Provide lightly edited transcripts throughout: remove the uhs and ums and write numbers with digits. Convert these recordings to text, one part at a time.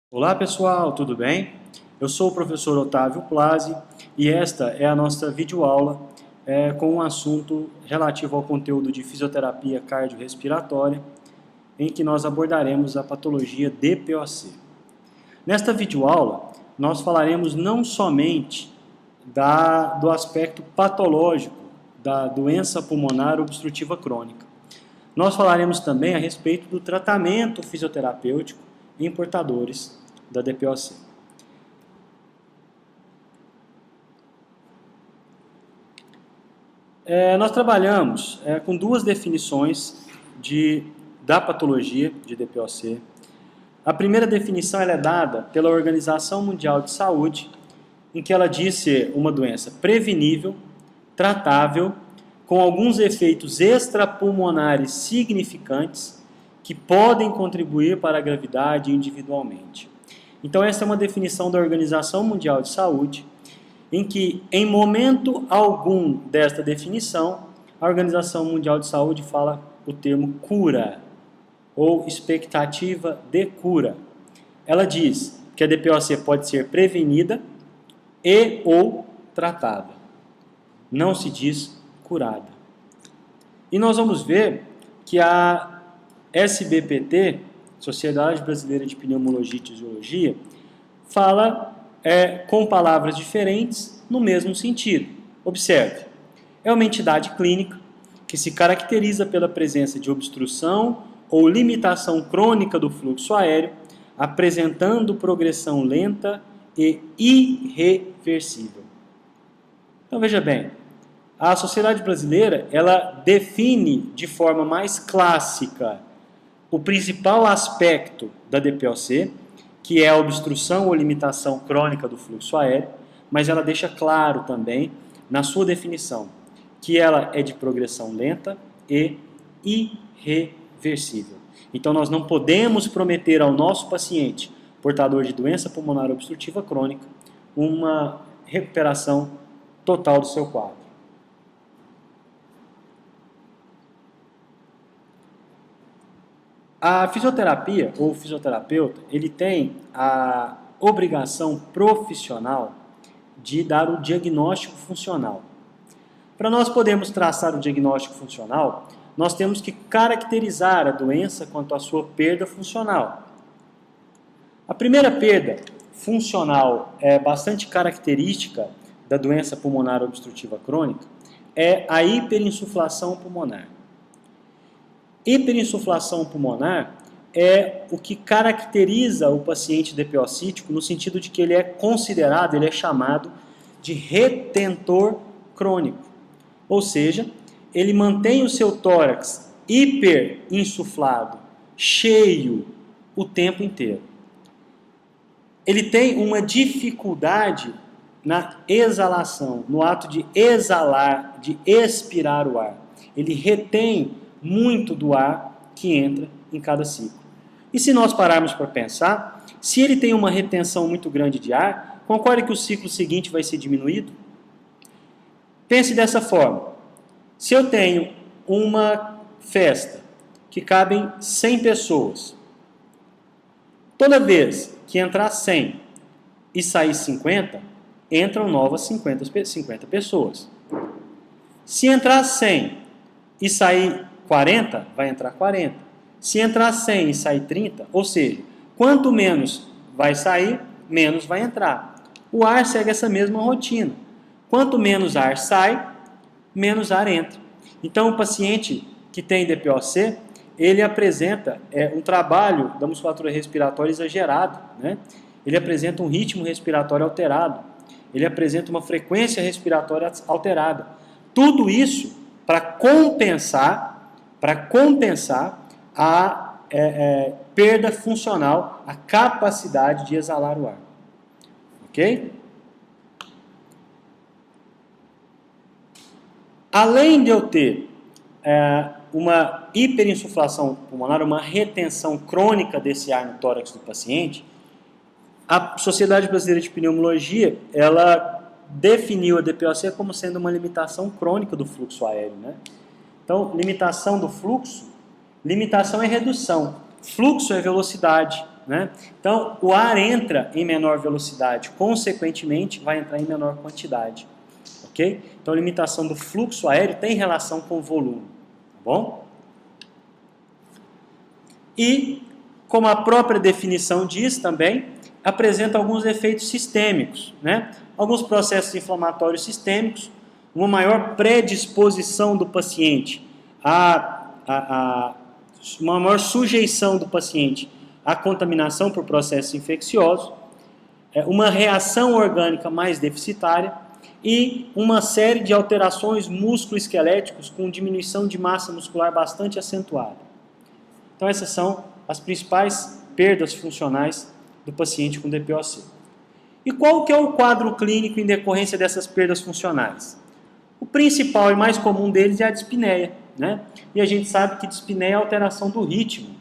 Olá pessoal, tudo bem? Eu sou o professor Otávio Plazzi e esta é a nossa videoaula com um assunto relativo ao conteúdo de fisioterapia cardiorrespiratória, em que nós abordaremos a patologia DPOC. Nesta videoaula, nós falaremos não somente do aspecto patológico da doença pulmonar obstrutiva crônica. Nós falaremos também a respeito do tratamento fisioterapêutico em portadores da DPOC. Nós trabalhamos com duas definições da patologia de DPOC. A primeira definição é dada pela Organização Mundial de Saúde, em que ela diz ser uma doença prevenível, tratável, com alguns efeitos extrapulmonares significantes que podem contribuir para a gravidade individualmente. Então essa é uma definição da Organização Mundial de Saúde, em que, em momento algum desta definição, a Organização Mundial de Saúde fala o termo cura, ou expectativa de cura. Ela diz que a DPOC pode ser prevenida e ou tratada. Não se diz curada. E nós vamos ver que a SBPT, Sociedade Brasileira de Pneumologia e Tisiologia, fala com palavras diferentes no mesmo sentido. Observe, é uma entidade clínica que se caracteriza pela presença de obstrução ou limitação crônica do fluxo aéreo, apresentando progressão lenta e irreversível. Então veja bem, a Sociedade Brasileira ela define de forma mais clássica o principal aspecto da DPOC, que é a obstrução ou limitação crônica do fluxo aéreo, mas ela deixa claro também, na sua definição, que ela é de progressão lenta e irreversível. Então nós não podemos prometer ao nosso paciente, portador de doença pulmonar obstrutiva crônica, uma recuperação total do seu quadro. A fisioterapia, ou fisioterapeuta, ele tem a obrigação profissional de dar o diagnóstico funcional. Para nós podermos traçar o diagnóstico funcional, nós temos que caracterizar a doença quanto à sua perda funcional. A primeira perda funcional bastante característica da doença pulmonar obstrutiva crônica é a hiperinsuflação pulmonar. Hiperinsuflação pulmonar é o que caracteriza o paciente DPOcítico no sentido de que ele é considerado, ele é chamado de retentor crônico. Ou seja, ele mantém o seu tórax hiperinsuflado, cheio, o tempo inteiro. Ele tem uma dificuldade na exalação, no ato de exalar, de expirar o ar. Ele retém muito do ar que entra em cada ciclo. E se nós pararmos para pensar, se ele tem uma retenção muito grande de ar, concorda que o ciclo seguinte vai ser diminuído? Pense dessa forma. Se eu tenho uma festa que cabem 100 pessoas, toda vez que entrar 100 e sair 50, entram novas 50 pessoas. Se entrar 100 e sair 40, vai entrar 40. Se entrar 100 e sair 30, ou seja, quanto menos vai sair, menos vai entrar. O ar segue essa mesma rotina. Quanto menos ar sai, menos ar entra. Então, o paciente que tem DPOC, ele apresenta um trabalho da musculatura respiratória exagerado, né? Ele apresenta um ritmo respiratório alterado, ele apresenta uma frequência respiratória alterada. Tudo isso para compensar a perda funcional, a capacidade de exalar o ar. Ok? Além de eu ter uma hiperinsuflação pulmonar, uma retenção crônica desse ar no tórax do paciente, a Sociedade Brasileira de Pneumologia, ela definiu a DPOC como sendo uma limitação crônica do fluxo aéreo, né? Então, limitação do fluxo, limitação é redução. Fluxo é velocidade, né? Então, o ar entra em menor velocidade, consequentemente, vai entrar em menor quantidade. Ok? Então, a limitação do fluxo aéreo tem relação com o volume. Tá bom? E, como a própria definição diz também, apresenta alguns efeitos sistêmicos, né? Alguns processos inflamatórios sistêmicos, uma maior predisposição do paciente uma maior sujeição do paciente à contaminação por processos infecciosos, uma reação orgânica mais deficitária e uma série de alterações musculoesqueléticas com diminuição de massa muscular bastante acentuada. Então essas são as principais perdas funcionais do paciente com DPOC. E qual que é o quadro clínico em decorrência dessas perdas funcionais? O principal e mais comum deles é a dispneia, né? E a gente sabe que dispneia é a alteração do ritmo,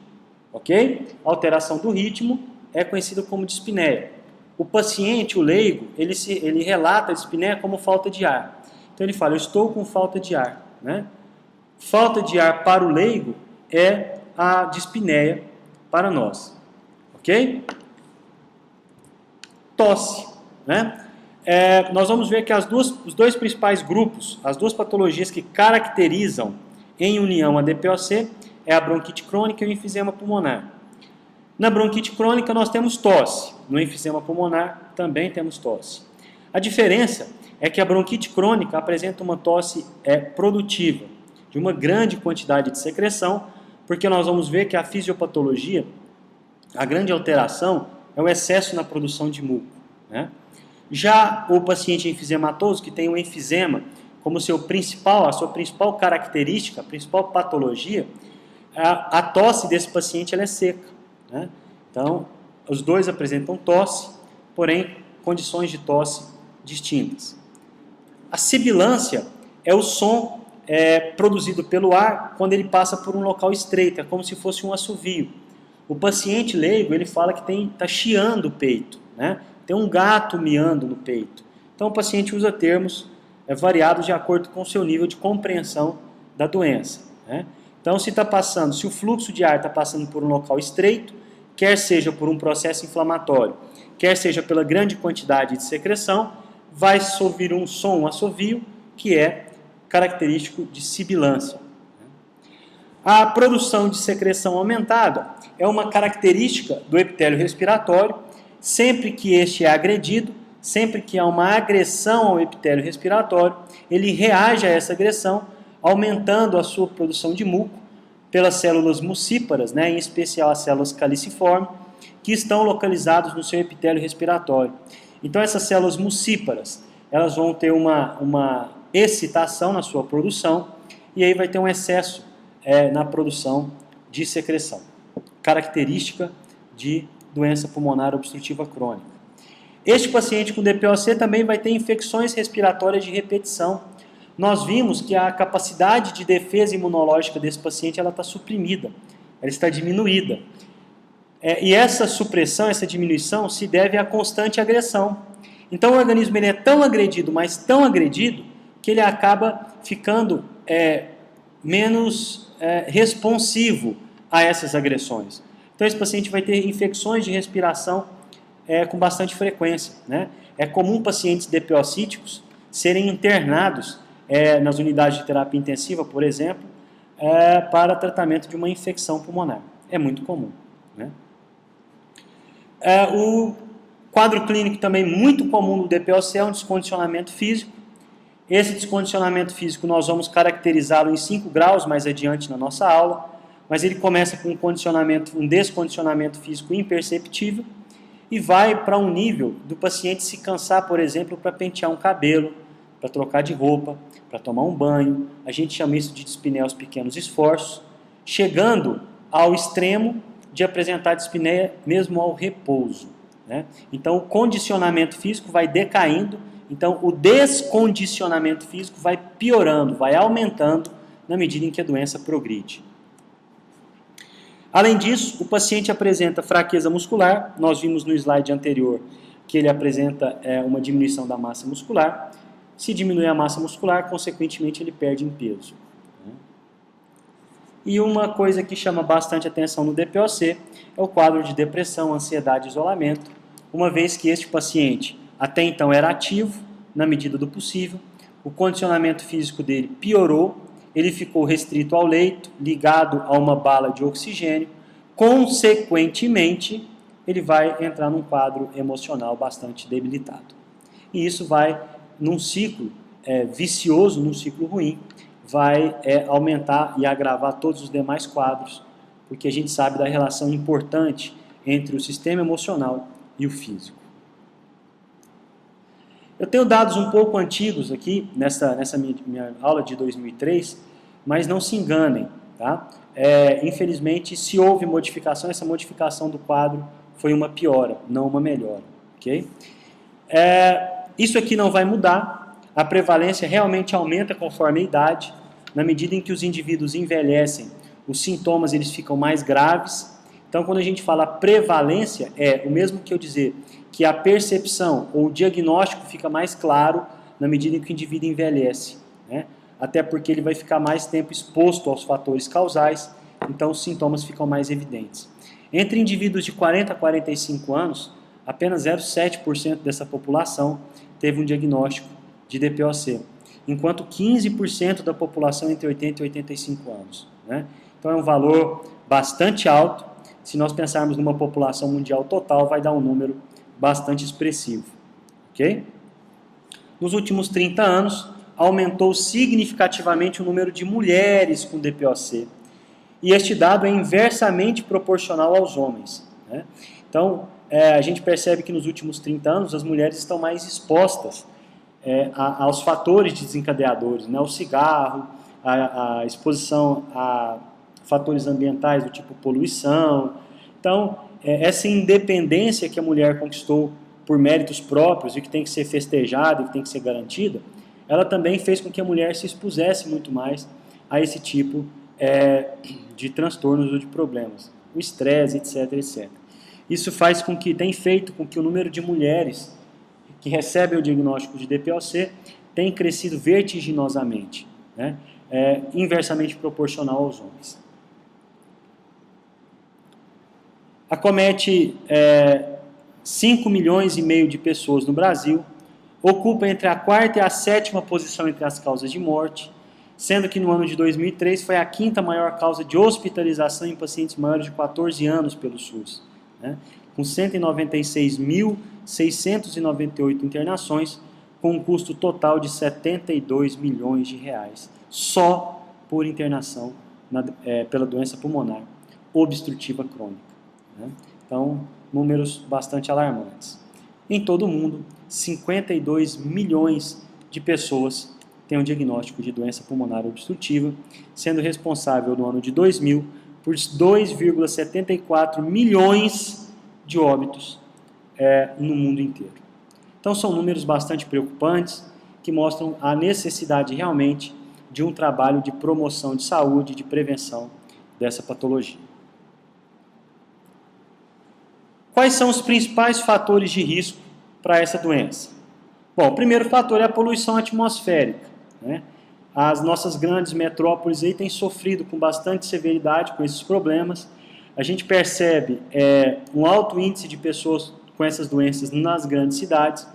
ok? A alteração do ritmo é conhecida como dispneia. O paciente, o leigo, ele relata a dispneia como falta de ar. Então ele fala, eu estou com falta de ar, né? Falta de ar para o leigo é a dispneia para nós, ok? Tosse, né? Nós vamos ver que os dois principais grupos, as duas patologias que caracterizam em união a DPOC é a bronquite crônica e o enfisema pulmonar. Na bronquite crônica nós temos tosse, no enfisema pulmonar também temos tosse. A diferença é que a bronquite crônica apresenta uma tosse produtiva, de uma grande quantidade de secreção, porque nós vamos ver que a fisiopatologia, a grande alteração é o excesso na produção de muco, né? Já o paciente enfisematoso, que tem o enfisema como a sua principal característica, a principal patologia, a tosse desse paciente ela é seca, né? Então, os dois apresentam tosse, porém, condições de tosse distintas. A sibilância é o som produzido pelo ar quando ele passa por um local estreito, é como se fosse um assovio. O paciente leigo, ele fala que está chiando o peito, né? Tem um gato miando no peito. Então o paciente usa termos variados de acordo com o seu nível de compreensão da doença, né? Então se o fluxo de ar está passando por um local estreito, quer seja por um processo inflamatório, quer seja pela grande quantidade de secreção, vai ouvir um som, um assovio, que é característico de sibilância. A produção de secreção aumentada é uma característica do epitélio respiratório. Sempre que este é agredido, sempre que há uma agressão ao epitélio respiratório, ele reage a essa agressão, aumentando a sua produção de muco pelas células mucíparas, né, em especial as células caliciformes, que estão localizadas no seu epitélio respiratório. Então essas células mucíparas, elas vão ter uma excitação na sua produção, e aí vai ter um excesso na produção de secreção, característica de doença pulmonar obstrutiva crônica. Este paciente com DPOC também vai ter infecções respiratórias de repetição. Nós vimos que a capacidade de defesa imunológica desse paciente está suprimida, ela está diminuída. E essa supressão, essa diminuição se deve à constante agressão. Então o organismo ele é tão agredido, mas tão agredido, que ele acaba ficando menos responsivo a essas agressões. Então esse paciente vai ter infecções de respiração com bastante frequência, né? É comum pacientes DPOcíticos serem internados nas unidades de terapia intensiva, por exemplo, para tratamento de uma infecção pulmonar. É muito comum, né? O quadro clínico também muito comum no DPOC é um descondicionamento físico. Esse descondicionamento físico nós vamos caracterizá-lo em 5 graus mais adiante na nossa aula, mas ele começa com um descondicionamento físico imperceptível e vai para um nível do paciente se cansar, por exemplo, para pentear um cabelo, para trocar de roupa, para tomar um banho. A gente chama isso de dispneia aos pequenos esforços, chegando ao extremo de apresentar dispneia mesmo ao repouso, né? Então o condicionamento físico vai decaindo, então o descondicionamento físico vai piorando, vai aumentando na medida em que a doença progride. Além disso, o paciente apresenta fraqueza muscular. Nós vimos no slide anterior que ele apresenta uma diminuição da massa muscular. Se diminui a massa muscular, consequentemente ele perde em peso. E uma coisa que chama bastante atenção no DPOC é o quadro de depressão, ansiedade e isolamento, uma vez que este paciente até então era ativo, na medida do possível, o condicionamento físico dele piorou, ele ficou restrito ao leito, ligado a uma bala de oxigênio, consequentemente, ele vai entrar num quadro emocional bastante debilitado. E isso vai, num ciclo vicioso, num ciclo ruim, vai aumentar e agravar todos os demais quadros, porque a gente sabe da relação importante entre o sistema emocional e o físico. Eu tenho dados um pouco antigos aqui, nessa minha aula de 2003, mas não se enganem, tá? Infelizmente, se houve modificação, essa modificação do quadro foi uma piora, não uma melhora, ok? Isso aqui não vai mudar, a prevalência realmente aumenta conforme a idade, na medida em que os indivíduos envelhecem, os sintomas eles ficam mais graves. Então, quando a gente fala prevalência, é o mesmo que eu dizer que a percepção ou o diagnóstico fica mais claro na medida em que o indivíduo envelhece, né? Até porque ele vai ficar mais tempo exposto aos fatores causais, então os sintomas ficam mais evidentes. Entre indivíduos de 40 a 45 anos, apenas 0,7% dessa população teve um diagnóstico de DPOC, enquanto 15% da população entre 80 e 85 anos, né? Então é um valor bastante alto. Se nós pensarmos numa população mundial total, vai dar um número bastante expressivo, ok? Nos últimos 30 anos, aumentou significativamente o número de mulheres com DPOC, e este dado é inversamente proporcional aos homens, né? Então, a gente percebe que nos últimos 30 anos as mulheres estão mais expostas aos fatores desencadeadores, né? O cigarro, a exposição a fatores ambientais do tipo poluição. Então, essa independência que a mulher conquistou por méritos próprios e que tem que ser festejada e que tem que ser garantida, ela também fez com que a mulher se expusesse muito mais a esse tipo de transtornos ou de problemas, o estresse, etc, etc. Isso faz com que, tem feito com que o número de mulheres que recebem o diagnóstico de DPOC tem crescido vertiginosamente, né? Inversamente proporcional aos homens. Acomete 5 milhões e meio de pessoas no Brasil, ocupa entre a 4ª e a 7ª posição entre as causas de morte, sendo que no ano de 2003 foi a 5ª maior causa de hospitalização em pacientes maiores de 14 anos pelo SUS, né? Com 196.698 internações, com um custo total de 72 milhões de reais, só por internação pela doença pulmonar obstrutiva crônica, né? Então, números bastante alarmantes. Em todo o mundo, 52 milhões de pessoas têm um diagnóstico de doença pulmonar obstrutiva, sendo responsável no ano de 2000 por 2,74 milhões de óbitos no mundo inteiro. Então são números bastante preocupantes que mostram a necessidade realmente de um trabalho de promoção de saúde, de prevenção dessa patologia. Quais são os principais fatores de risco para essa doença? Bom, o primeiro fator é a poluição atmosférica, né? As nossas grandes metrópoles aí têm sofrido com bastante severidade com esses problemas. A gente percebe um alto índice de pessoas com essas doenças nas grandes cidades,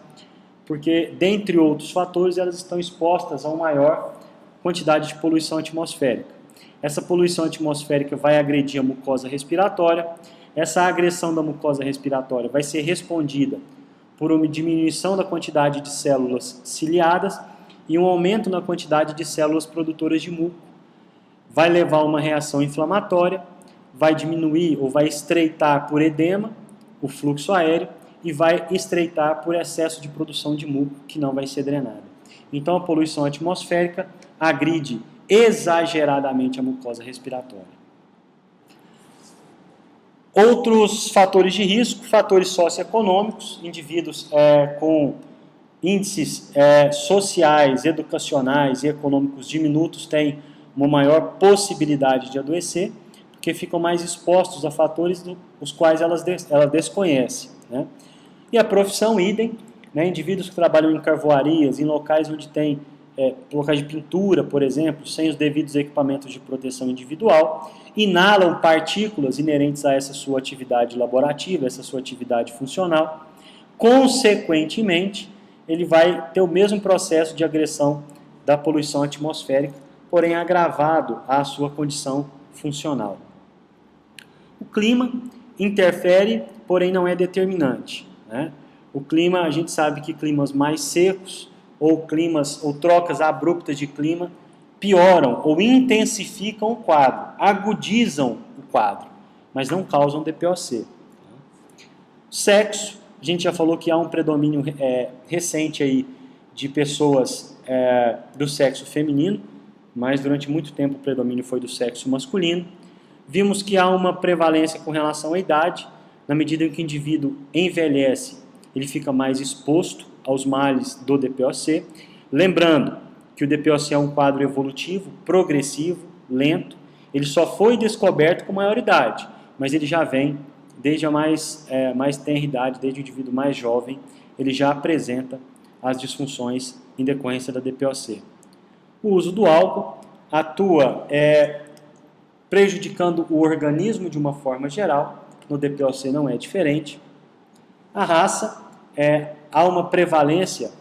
porque, dentre outros fatores, elas estão expostas a uma maior quantidade de poluição atmosférica. Essa poluição atmosférica vai agredir a mucosa respiratória. Essa agressão da mucosa respiratória vai ser respondida por uma diminuição da quantidade de células ciliadas e um aumento na quantidade de células produtoras de muco. Vai levar a uma reação inflamatória, vai diminuir ou vai estreitar por edema o fluxo aéreo e vai estreitar por excesso de produção de muco que não vai ser drenada. Então a poluição atmosférica agride exageradamente a mucosa respiratória. Outros fatores de risco, fatores socioeconômicos, indivíduos com índices sociais, educacionais e econômicos diminutos têm uma maior possibilidade de adoecer, porque ficam mais expostos a fatores os quais ela desconhece, né? E a profissão, idem, né? Indivíduos que trabalham em carvoarias, em locais onde tem locais de pintura, por exemplo, sem os devidos equipamentos de proteção individual, inalam partículas inerentes a essa sua atividade laborativa, essa sua atividade funcional. Consequentemente, ele vai ter o mesmo processo de agressão da poluição atmosférica, porém agravado à sua condição funcional. O clima interfere, porém não é determinante, né? O clima, a gente sabe que climas mais secos ou trocas abruptas de clima pioram ou intensificam o quadro, agudizam o quadro, mas não causam DPOC. Sexo, a gente já falou que há um predomínio recente aí de pessoas do sexo feminino, mas durante muito tempo o predomínio foi do sexo masculino. Vimos que há uma prevalência com relação à idade, na medida em que o indivíduo envelhece, ele fica mais exposto aos males do DPOC. Lembrando que o DPOC é um quadro evolutivo, progressivo, lento, ele só foi descoberto com maior idade, mas ele já vem desde a mais tenra idade, desde o indivíduo mais jovem, ele já apresenta as disfunções em decorrência da DPOC. O uso do álcool atua prejudicando o organismo de uma forma geral, no DPOC não é diferente. A raça, há uma prevalência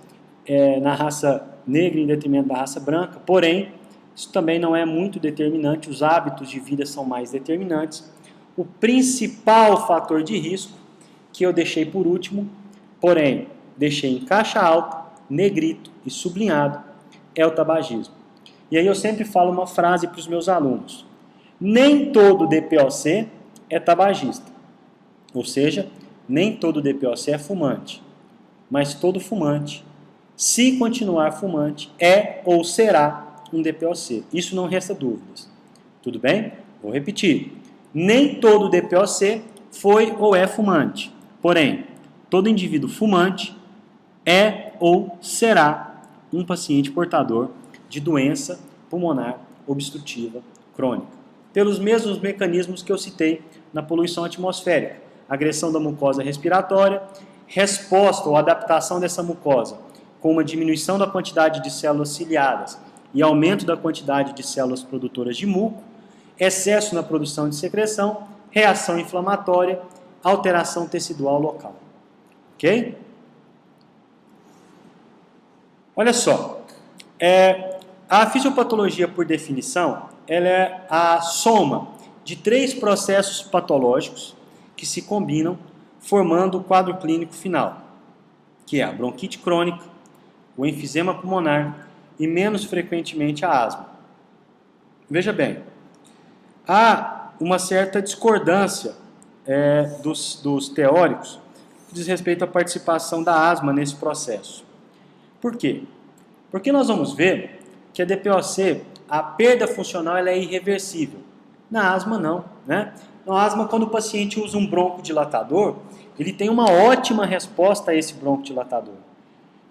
na raça negra em detrimento da raça branca, porém, isso também não é muito determinante, os hábitos de vida são mais determinantes. O principal fator de risco, que eu deixei por último, porém, deixei em caixa alta, negrito e sublinhado, é o tabagismo. E aí eu sempre falo uma frase para os meus alunos: nem todo DPOC é tabagista, ou seja, nem todo DPOC é fumante, mas todo fumante, se continuar fumante, é ou será um DPOC. Isso não resta dúvidas. Tudo bem? Vou repetir. Nem todo DPOC foi ou é fumante, porém, todo indivíduo fumante é ou será um paciente portador de doença pulmonar obstrutiva crônica, pelos mesmos mecanismos que eu citei na poluição atmosférica: agressão da mucosa respiratória, resposta ou adaptação dessa mucosa com uma diminuição da quantidade de células ciliadas e aumento da quantidade de células produtoras de muco, excesso na produção de secreção, reação inflamatória, alteração tecidual local. Ok? Olha só, a fisiopatologia, por definição, ela é a soma de 3 processos patológicos que se combinam, formando o quadro clínico final, que é a bronquite crônica, o enfisema pulmonar e, menos frequentemente, a asma. Veja bem, há uma certa discordância dos teóricos que diz respeito à participação da asma nesse processo. Por quê? Porque nós vamos ver que a DPOC, a perda funcional, ela é irreversível. Na asma, não, né? Na asma, quando o paciente usa um broncodilatador, ele tem uma ótima resposta a esse broncodilatador.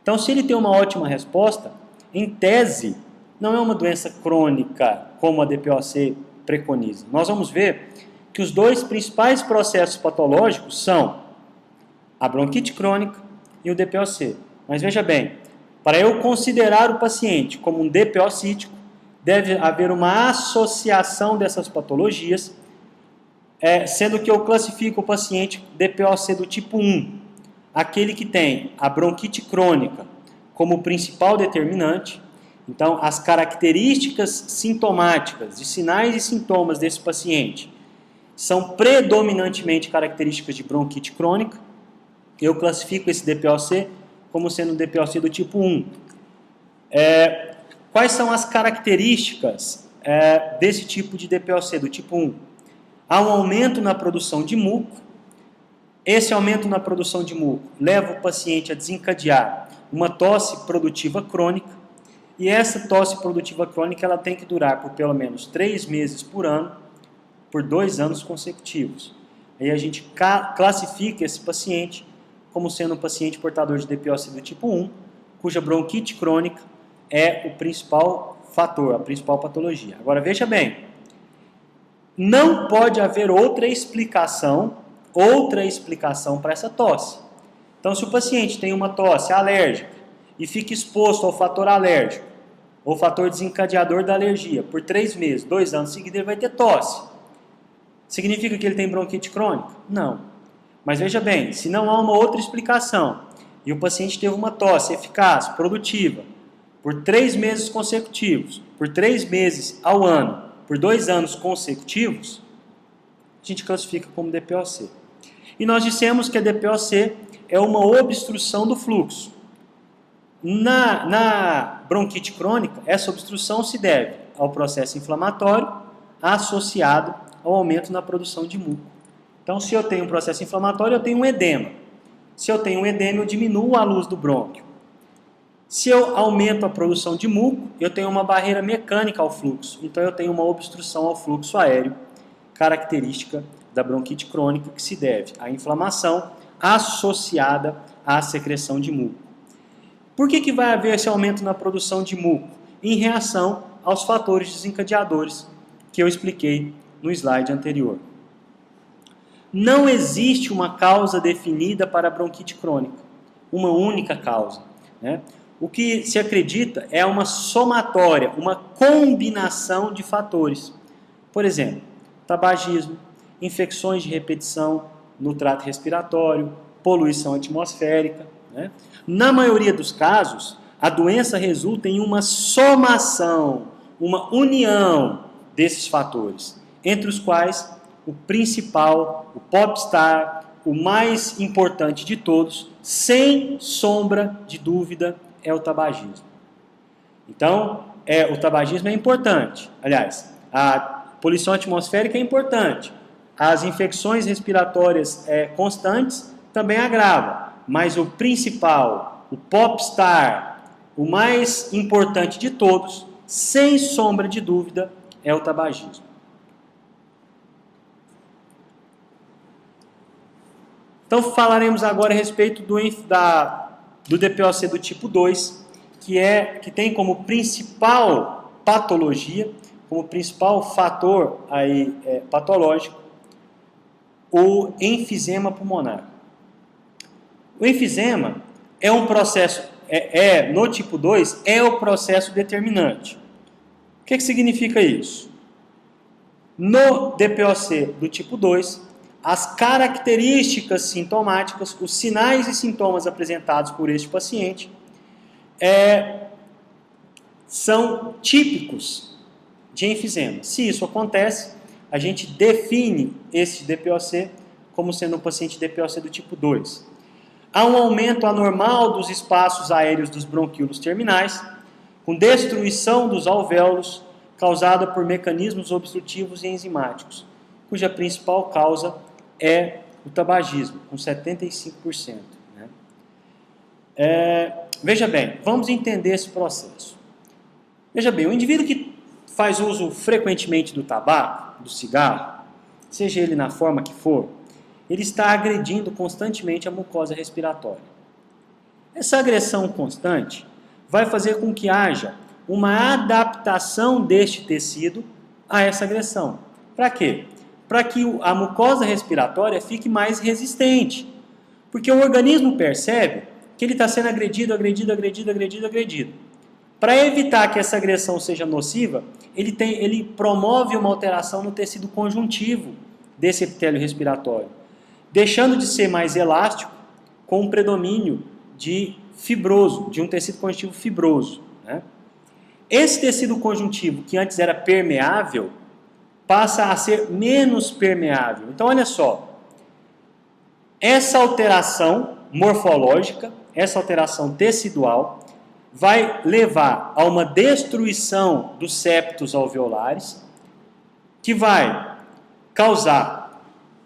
Então, se ele tem uma ótima resposta, em tese, não é uma doença crônica, como a DPOC preconiza. Nós vamos ver que os 2 principais processos patológicos são a bronquite crônica e o DPOC. Mas veja bem, para eu considerar o paciente como um DPOcítico, deve haver uma associação dessas patologias, sendo que eu classifico o paciente DPOC do tipo 1, aquele que tem a bronquite crônica como principal determinante. Então, as características sintomáticas, de sinais e sintomas desse paciente, são predominantemente características de bronquite crônica. Eu classifico esse DPOC como sendo um DPOC do tipo 1. Quais são as características desse tipo de DPOC, do tipo 1? Há um aumento na produção de muco. Esse aumento na produção de muco leva o paciente a desencadear uma tosse produtiva crônica, e essa tosse produtiva crônica ela tem que durar por pelo menos 3 meses por ano, por 2 anos consecutivos. Aí a gente classifica esse paciente como sendo um paciente portador de DPOC do tipo 1, cuja bronquite crônica é o principal fator, a principal patologia. Agora veja bem, não pode haver outra explicação para essa tosse. Então, se o paciente tem uma tosse alérgica e fica exposto ao fator alérgico, ou fator desencadeador da alergia, por 3 meses, 2 anos seguidos, ele vai ter tosse. Significa que ele tem bronquite crônica? Não. Mas veja bem, se não há uma outra explicação, e o paciente teve uma tosse eficaz, produtiva, por 3 meses consecutivos, por 3 meses ao ano, por 2 anos consecutivos, a gente classifica como DPOC. E nós dissemos que a DPOC é uma obstrução do fluxo. Na bronquite crônica, essa obstrução se deve ao processo inflamatório associado ao aumento na produção de muco. Então, se eu tenho um processo inflamatório, eu tenho um edema. Se eu tenho um edema, eu diminuo a luz do brônquio. Se eu aumento a produção de muco, eu tenho uma barreira mecânica ao fluxo. Então, eu tenho uma obstrução ao fluxo aéreo, característica da bronquite crônica, que se deve à inflamação associada à secreção de muco. Por que vai haver esse aumento na produção de muco? Em reação aos fatores desencadeadores que eu expliquei no slide anterior. Não existe uma causa definida para a bronquite crônica, uma única causa, né? O que se acredita é uma somatória, uma combinação de fatores. Por exemplo, tabagismo, infecções de repetição no trato respiratório, poluição atmosférica, né? Na maioria dos casos, a doença resulta em uma somação, uma união desses fatores, entre os quais o principal, o popstar, o mais importante de todos, sem sombra de dúvida, é o tabagismo. Então, o tabagismo é importante. Aliás, a poluição atmosférica é importante. As infecções respiratórias constantes também agravam. Mas o principal, o popstar, o mais importante de todos, sem sombra de dúvida, é o tabagismo. Então falaremos agora a respeito do DPOC do tipo 2, que tem como principal patologia, como principal fator patológico, o enfisema pulmonar. O enfisema é um processo, no tipo 2, é o processo determinante. O que significa isso? No DPOC do tipo 2, as características sintomáticas, os sinais e sintomas apresentados por este paciente são típicos de enfisema. Se isso acontece, a gente define esse DPOC como sendo um paciente DPOC do tipo 2. Há um aumento anormal dos espaços aéreos dos bronquíolos terminais, com destruição dos alvéolos, causada por mecanismos obstrutivos e enzimáticos, cuja principal causa é o tabagismo, com 75%. Né? Veja bem, vamos entender esse processo. Veja bem, o indivíduo que faz uso frequentemente do tabaco, do cigarro, seja ele na forma que for, ele está agredindo constantemente a mucosa respiratória. Essa agressão constante vai fazer com que haja uma adaptação deste tecido a essa agressão. Para quê? Para que a mucosa respiratória fique mais resistente. Porque o organismo percebe que ele está sendo agredido. Para evitar que essa agressão seja nociva, ele promove uma alteração no tecido conjuntivo desse epitélio respiratório, deixando de ser mais elástico, com um predomínio de fibroso, de um tecido conjuntivo fibroso. Né? Esse tecido conjuntivo, que antes era permeável, passa a ser menos permeável. Então, olha só, essa alteração morfológica, essa alteração tecidual, vai levar a uma destruição dos septos alveolares, que vai causar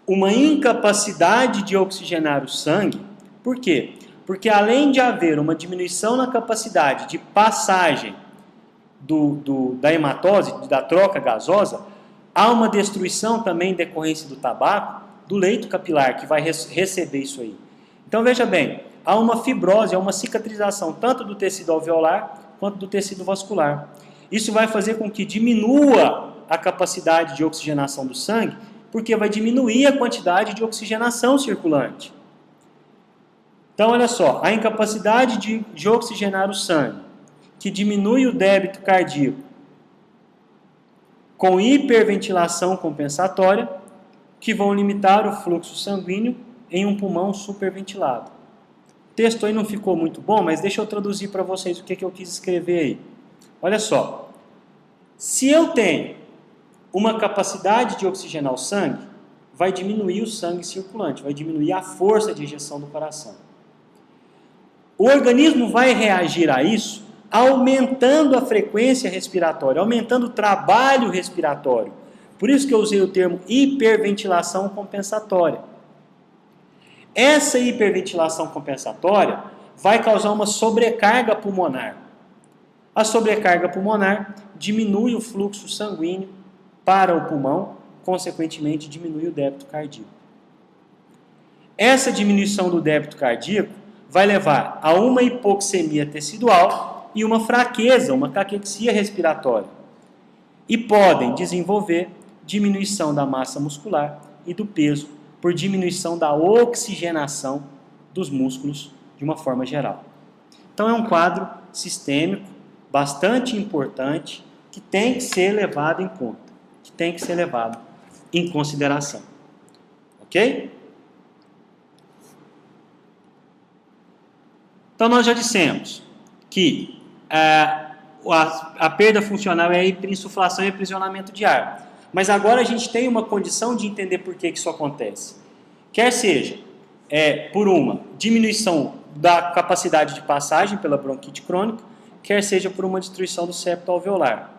uma incapacidade de oxigenar o sangue. Por quê? Porque além de haver uma diminuição na capacidade de passagem da hematose, da troca gasosa, há uma destruição também em decorrência do tabaco, do leito capilar, que vai receber isso aí. Então veja bem, há uma fibrose, há uma cicatrização tanto do tecido alveolar quanto do tecido vascular. Isso vai fazer com que diminua a capacidade de oxigenação do sangue, porque vai diminuir a quantidade de oxigenação circulante. Então olha só, a incapacidade de oxigenar o sangue, que diminui o débito cardíaco com hiperventilação compensatória, que vão limitar o fluxo sanguíneo em um pulmão superventilado. O texto aí não ficou muito bom, mas deixa eu traduzir para vocês o que eu quis escrever aí. Olha só, se eu tenho uma capacidade de oxigenar o sangue, vai diminuir o sangue circulante, vai diminuir a força de ejeção do coração. O organismo vai reagir a isso aumentando a frequência respiratória, aumentando o trabalho respiratório. Por isso que eu usei o termo hiperventilação compensatória. Essa hiperventilação compensatória vai causar uma sobrecarga pulmonar. A sobrecarga pulmonar diminui o fluxo sanguíneo para o pulmão, consequentemente diminui o débito cardíaco. Essa diminuição do débito cardíaco vai levar a uma hipoxemia tecidual e uma fraqueza, uma caquexia respiratória. E podem desenvolver diminuição da massa muscular e do peso por diminuição da oxigenação dos músculos de uma forma geral. Então é um quadro sistêmico bastante importante que tem que ser levado em conta, que tem que ser levado em consideração. Ok? Então nós já dissemos que a perda funcional é a hiperinsuflação e aprisionamento de ar. Mas agora a gente tem uma condição de entender por que isso acontece. Quer seja por uma diminuição da capacidade de passagem pela bronquite crônica, quer seja por uma destruição do septo alveolar,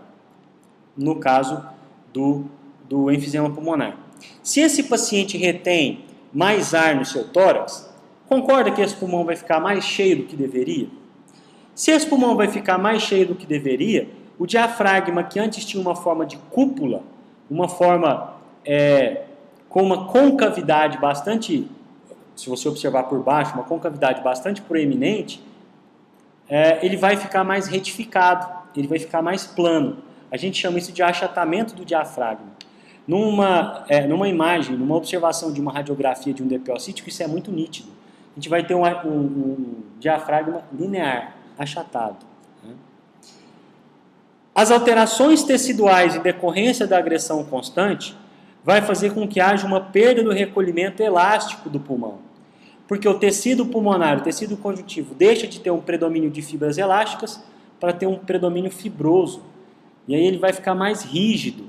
no caso do enfisema pulmonar. Se esse paciente retém mais ar no seu tórax, concorda que esse pulmão vai ficar mais cheio do que deveria? Se esse pulmão vai ficar mais cheio do que deveria, o diafragma, que antes tinha uma forma de cúpula, uma forma com uma concavidade bastante, se você observar por baixo, uma concavidade bastante proeminente, ele vai ficar mais retificado, ele vai ficar mais plano. A gente chama isso de achatamento do diafragma. Numa imagem, numa observação de uma radiografia de um DPO-cítico, isso é muito nítido. A gente vai ter um diafragma linear, achatado. As alterações teciduais em decorrência da agressão constante vai fazer com que haja uma perda do recolhimento elástico do pulmão. Porque o tecido pulmonar, o tecido conjuntivo, deixa de ter um predomínio de fibras elásticas para ter um predomínio fibroso. E aí ele vai ficar mais rígido,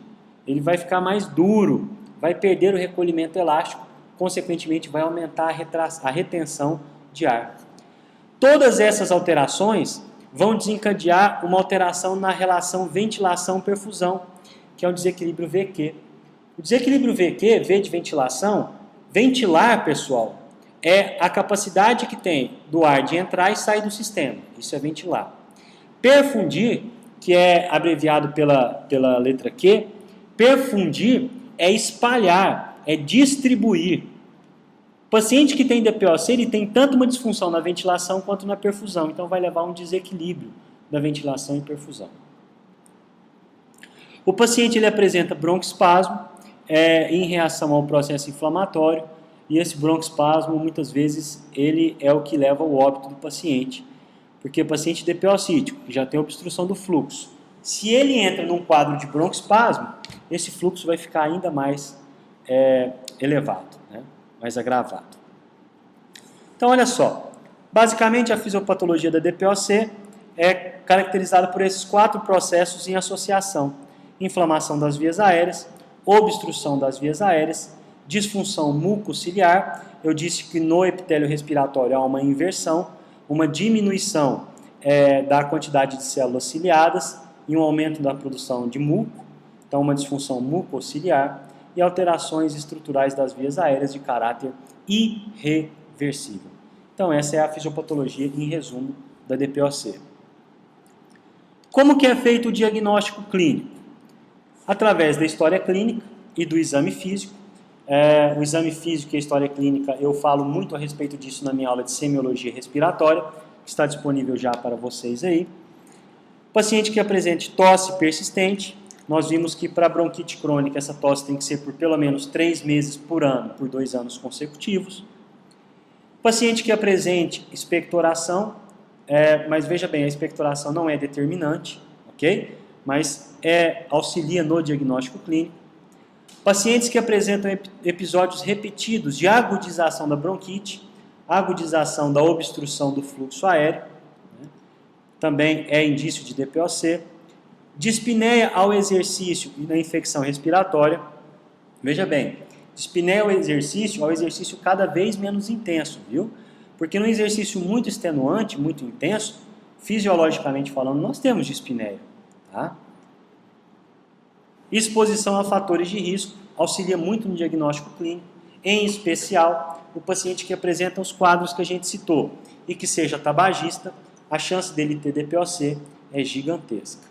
ele vai ficar mais duro, vai perder o recolhimento elástico, consequentemente vai aumentar a retenção de ar. Todas essas alterações vão desencadear uma alteração na relação ventilação-perfusão, que é o desequilíbrio VQ. O desequilíbrio VQ, V de ventilação, ventilar, pessoal, é a capacidade que tem do ar de entrar e sair do sistema. Isso é ventilar. Perfundir, que é abreviado pela letra Q, perfundir é espalhar, é distribuir. O paciente que tem DPOC, ele tem tanto uma disfunção na ventilação quanto na perfusão, então vai levar a um desequilíbrio da ventilação e perfusão. O paciente ele apresenta broncoespasmo em reação ao processo inflamatório, e esse broncoespasmo, muitas vezes, ele é o que leva ao óbito do paciente, porque o paciente DPO-cítico, que já tem obstrução do fluxo, se ele entra num quadro de broncoespasmo, esse fluxo vai ficar ainda mais elevado, né? Mais agravado. Então, olha só, basicamente a fisiopatologia da DPOC é caracterizada por esses 4 processos em associação: inflamação das vias aéreas, obstrução das vias aéreas, disfunção mucociliar. Eu disse que no epitélio respiratório há uma inversão, uma diminuição da quantidade de células ciliadas e um aumento da produção de muco, então uma disfunção mucociliar, e alterações estruturais das vias aéreas de caráter irreversível. Então essa é a fisiopatologia em resumo da DPOC. Como que é feito o diagnóstico clínico? Através da história clínica e do exame físico. O exame físico e a história clínica, eu falo muito a respeito disso na minha aula de semiologia respiratória, que está disponível já para vocês aí. Paciente que apresente tosse persistente, nós vimos que para bronquite crônica essa tosse tem que ser por pelo menos 3 meses por ano, por 2 anos consecutivos. Paciente que apresente expectoração, mas veja bem, a expectoração não é determinante, ok? Mas auxilia no diagnóstico clínico. Pacientes que apresentam episódios repetidos de agudização da bronquite, agudização da obstrução do fluxo aéreo, né? Também é indício de DPOC. Dispneia ao exercício e na infecção respiratória. Veja bem, dispneia ao exercício cada vez menos intenso, viu? Porque no exercício muito extenuante, muito intenso, fisiologicamente falando, nós temos dispneia, tá? Exposição a fatores de risco auxilia muito no diagnóstico clínico, em especial o paciente que apresenta os quadros que a gente citou e que seja tabagista, a chance dele ter DPOC é gigantesca.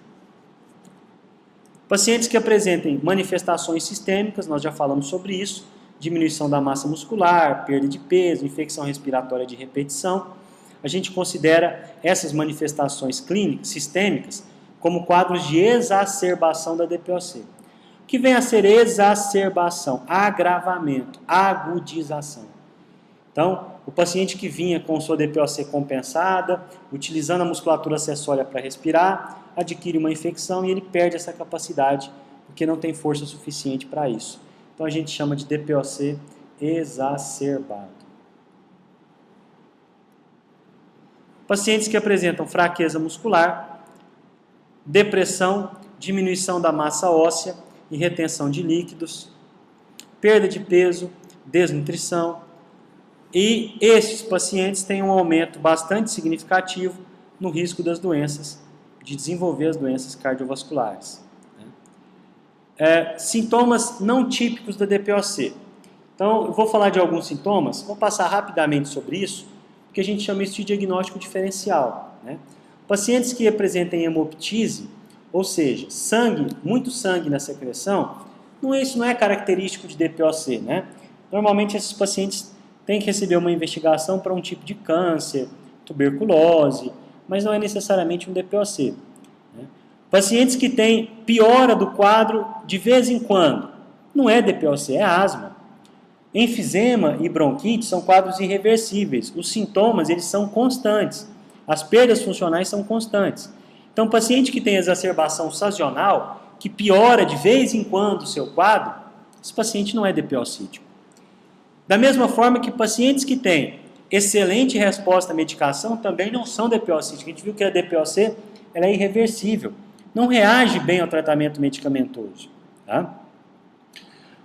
Pacientes que apresentem manifestações sistêmicas, nós já falamos sobre isso, diminuição da massa muscular, perda de peso, infecção respiratória de repetição. A gente considera essas manifestações clínicas, sistêmicas, como quadros de exacerbação da DPOC. O que vem a ser exacerbação? Agravamento, agudização. Então, o paciente que vinha com sua DPOC compensada, utilizando a musculatura acessória para respirar, adquire uma infecção e ele perde essa capacidade, porque não tem força suficiente para isso. Então, a gente chama de DPOC exacerbado. Pacientes que apresentam fraqueza muscular, depressão, diminuição da massa óssea e retenção de líquidos, perda de peso, desnutrição, e esses pacientes têm um aumento bastante significativo no risco das doenças, de desenvolver as doenças cardiovasculares. Sintomas não típicos da DPOC. Então, eu vou falar de alguns sintomas, vou passar rapidamente sobre isso, porque a gente chama isso de diagnóstico diferencial, né? Pacientes que apresentem hemoptise, ou seja, muito sangue na secreção, isso não é característico de DPOC, né? Normalmente esses pacientes têm que receber uma investigação para um tipo de câncer, tuberculose, mas não é necessariamente um DPOC. Né? Pacientes que têm piora do quadro de vez em quando, não é DPOC, é asma. Enfisema e bronquite são quadros irreversíveis, os sintomas eles são constantes, as perdas funcionais são constantes. Então, paciente que tem exacerbação sazonal, que piora de vez em quando o seu quadro, esse paciente não é DPOcítico. Da mesma forma que pacientes que têm excelente resposta à medicação também não são DPOcíticos. A gente viu que a DPOC ela é irreversível, não reage bem ao tratamento medicamentoso. Tá?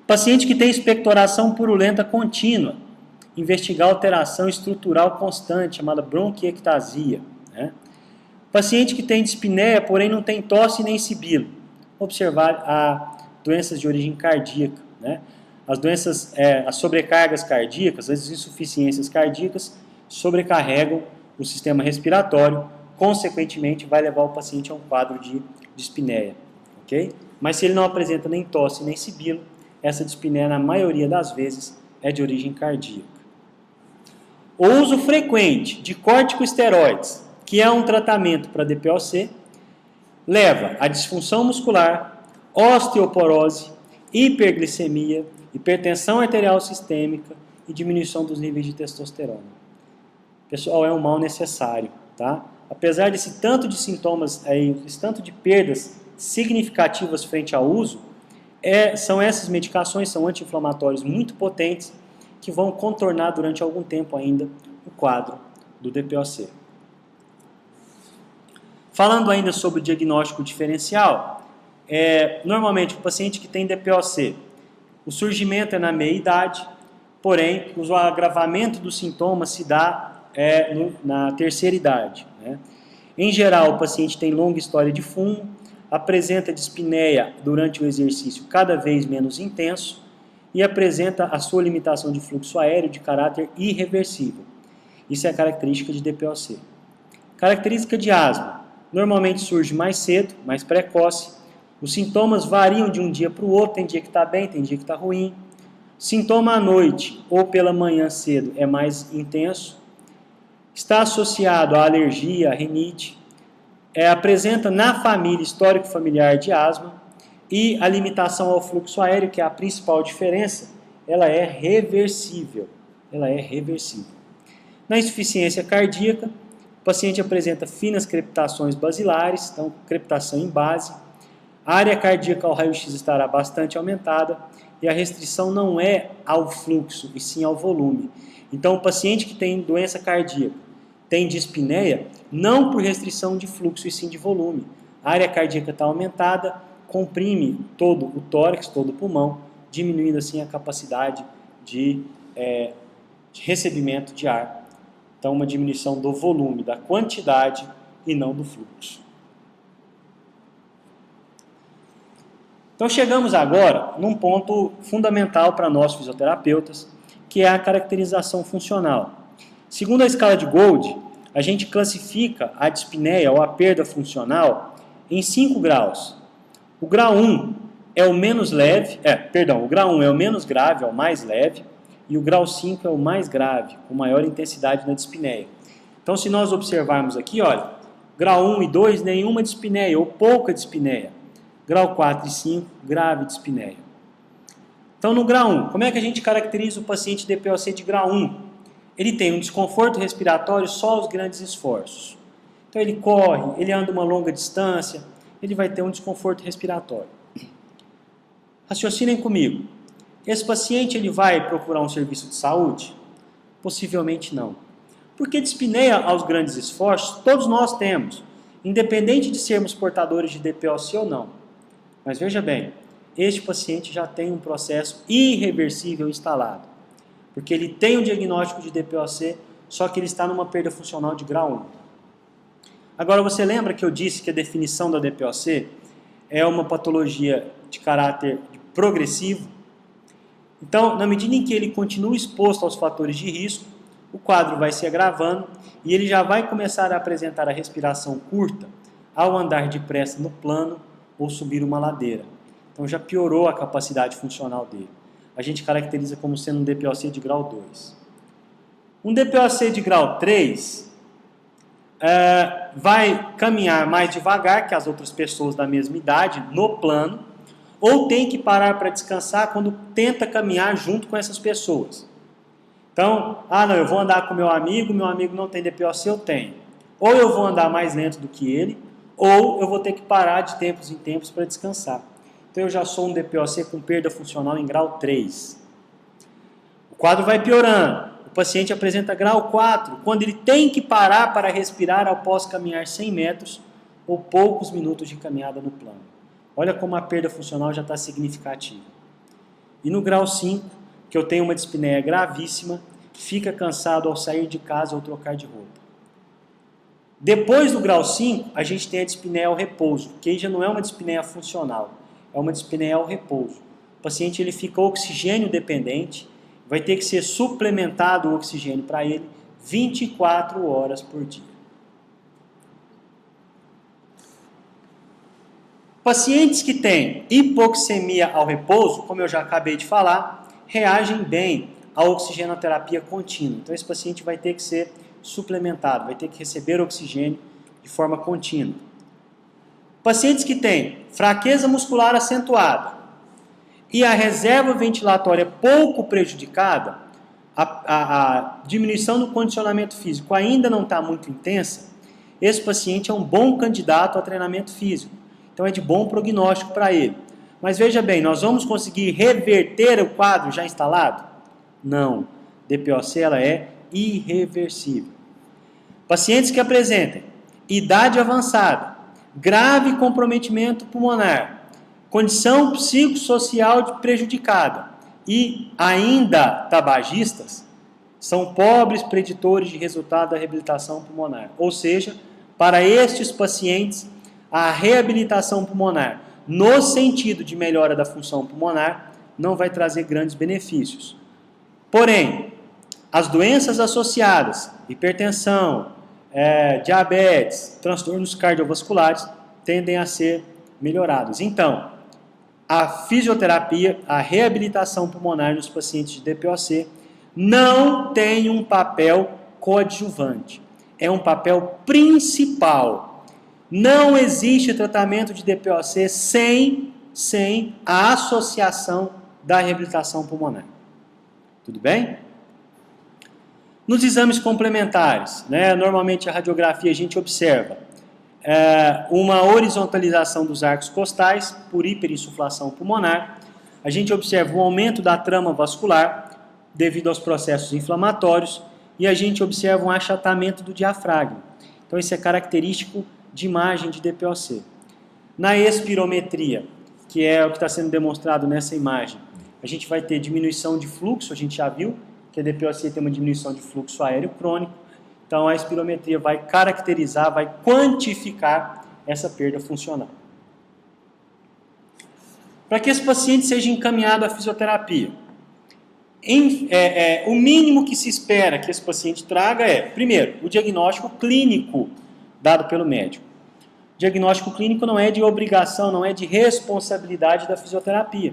Paciente que tem expectoração purulenta contínua, investigar alteração estrutural constante, chamada bronquiectasia. Né? Paciente que tem dispneia, porém não tem tosse nem sibilo, observar doenças de origem cardíaca. Né? As sobrecargas cardíacas, as insuficiências cardíacas sobrecarregam o sistema respiratório, consequentemente vai levar o paciente a um quadro de dispneia. Okay? Mas se ele não apresenta nem tosse nem sibilo, essa dispneia na maioria das vezes é de origem cardíaca. O uso frequente de corticosteroides, que é um tratamento para DPOC, leva a disfunção muscular, osteoporose, hiperglicemia, hipertensão arterial sistêmica e diminuição dos níveis de testosterona. Pessoal, é um mal necessário, tá? Apesar desse tanto de sintomas, esse tanto de perdas significativas frente ao uso, são essas medicações, são anti-inflamatórios muito potentes que vão contornar durante algum tempo ainda o quadro do DPOC. Falando ainda sobre o diagnóstico diferencial, normalmente o paciente que tem DPOC, o surgimento é na meia-idade, porém o agravamento dos sintomas se dá na terceira idade. Né? Em geral, o paciente tem longa história de fumo, apresenta dispneia durante o exercício cada vez menos intenso e apresenta a sua limitação de fluxo aéreo de caráter irreversível. Isso é a característica de DPOC. Característica de asma. Normalmente surge mais cedo, mais precoce. Os sintomas variam de um dia para o outro, tem dia que está bem, tem dia que está ruim. Sintoma à noite ou pela manhã cedo é mais intenso. Está associado à alergia, à rinite. Apresenta na família histórico familiar de asma e a limitação ao fluxo aéreo, que é a principal diferença, ela é reversível. Na insuficiência cardíaca, O paciente apresenta finas crepitações basilares, então crepitação em base. A área cardíaca ao raio-x estará bastante aumentada e a restrição não é ao fluxo, e sim ao volume. Então, o paciente que tem doença cardíaca, tem dispneia, não por restrição de fluxo, e sim de volume. A área cardíaca está aumentada, comprime todo o tórax, todo o pulmão, diminuindo assim a capacidade de recebimento de ar. Então, uma diminuição do volume, da quantidade e não do fluxo. Então, chegamos agora num ponto fundamental para nós fisioterapeutas, que é a caracterização funcional. Segundo a escala de Gold, a gente classifica a dispneia ou a perda funcional em 5 graus. O grau 1 é o menos leve, o grau 1 é o menos grave, é o mais leve, e o grau 5 é o mais grave, com maior intensidade na dispneia. Então, se nós observarmos aqui, olha, grau 1 e 2, nenhuma dispneia ou pouca dispneia. Grau 4 e 5, grave dispneia. Então, no grau 1, como é que a gente caracteriza o paciente DPOC de grau 1? Ele tem um desconforto respiratório só aos grandes esforços. Então, ele corre, ele anda uma longa distância, ele vai ter um desconforto respiratório. Raciocinem comigo. Esse paciente ele vai procurar um serviço de saúde? Possivelmente não. Porque dispneia aos grandes esforços, todos nós temos, independente de sermos portadores de DPOC ou não. Mas veja bem, este paciente já tem um processo irreversível instalado. Porque ele tem um diagnóstico de DPOC, só que ele está numa perda funcional de grau 1. Agora, você lembra que eu disse que a definição da DPOC é uma patologia de caráter progressivo? Então, na medida em que ele continua exposto aos fatores de risco, o quadro vai se agravando e ele já vai começar a apresentar a respiração curta ao andar depressa no plano ou subir uma ladeira. Então, já piorou a capacidade funcional dele. A gente caracteriza como sendo um DPOC de grau 2. Um DPOC de grau 3 vai caminhar mais devagar que as outras pessoas da mesma idade no plano, ou tem que parar para descansar quando tenta caminhar junto com essas pessoas. Então, não, eu vou andar com meu amigo não tem DPOC, eu tenho. Ou eu vou andar mais lento do que ele, ou eu vou ter que parar de tempos em tempos para descansar. Então, eu já sou um DPOC com perda funcional em grau 3. O quadro vai piorando. O paciente apresenta grau 4, quando ele tem que parar para respirar após caminhar 100 metros ou poucos minutos de caminhada no plano. Olha como a perda funcional já está significativa. E no grau 5, que eu tenho uma dispneia gravíssima, fica cansado ao sair de casa ou trocar de roupa. Depois do grau 5, a gente tem a dispneia ao repouso, que aí já não é uma dispneia funcional, é uma dispneia ao repouso. O paciente ele fica oxigênio dependente, vai ter que ser suplementado o oxigênio para ele 24 horas por dia. Pacientes que têm hipoxemia ao repouso, como eu já acabei de falar, reagem bem à oxigenoterapia contínua. Então esse paciente vai ter que ser suplementado, vai ter que receber oxigênio de forma contínua. Pacientes que têm fraqueza muscular acentuada e a reserva ventilatória pouco prejudicada, a diminuição do condicionamento físico ainda não está muito intensa, esse paciente é um bom candidato a treinamento físico. Então é de bom prognóstico para ele. Mas veja bem, nós vamos conseguir reverter o quadro já instalado? Não. DPOC ela é irreversível. Pacientes que apresentem idade avançada, grave comprometimento pulmonar, condição psicossocial prejudicada e ainda tabagistas, são pobres preditores de resultado da reabilitação pulmonar. Ou seja, para estes pacientes, a reabilitação pulmonar, no sentido de melhora da função pulmonar, não vai trazer grandes benefícios. Porém, as doenças associadas, hipertensão, diabetes, transtornos cardiovasculares, tendem a ser melhorados. Então, a fisioterapia, a reabilitação pulmonar nos pacientes de DPOC não tem um papel coadjuvante, é um papel principal. Não existe tratamento de DPOC sem a associação da reabilitação pulmonar. Tudo bem? Nos exames complementares, né, normalmente a radiografia a gente observa uma horizontalização dos arcos costais por hiperinsuflação pulmonar. A gente observa um aumento da trama vascular devido aos processos inflamatórios e a gente observa um achatamento do diafragma. Então isso é característico de imagem de DPOC. Na espirometria, que é o que está sendo demonstrado nessa imagem, a gente vai ter diminuição de fluxo, a gente já viu que a DPOC tem uma diminuição de fluxo aéreo crônico. Então a espirometria vai caracterizar, vai quantificar essa perda funcional. Para que esse paciente seja encaminhado à fisioterapia, o mínimo que se espera que esse paciente traga é, primeiro, o diagnóstico clínico dado pelo médico. O diagnóstico clínico não é de obrigação, não é de responsabilidade da fisioterapia.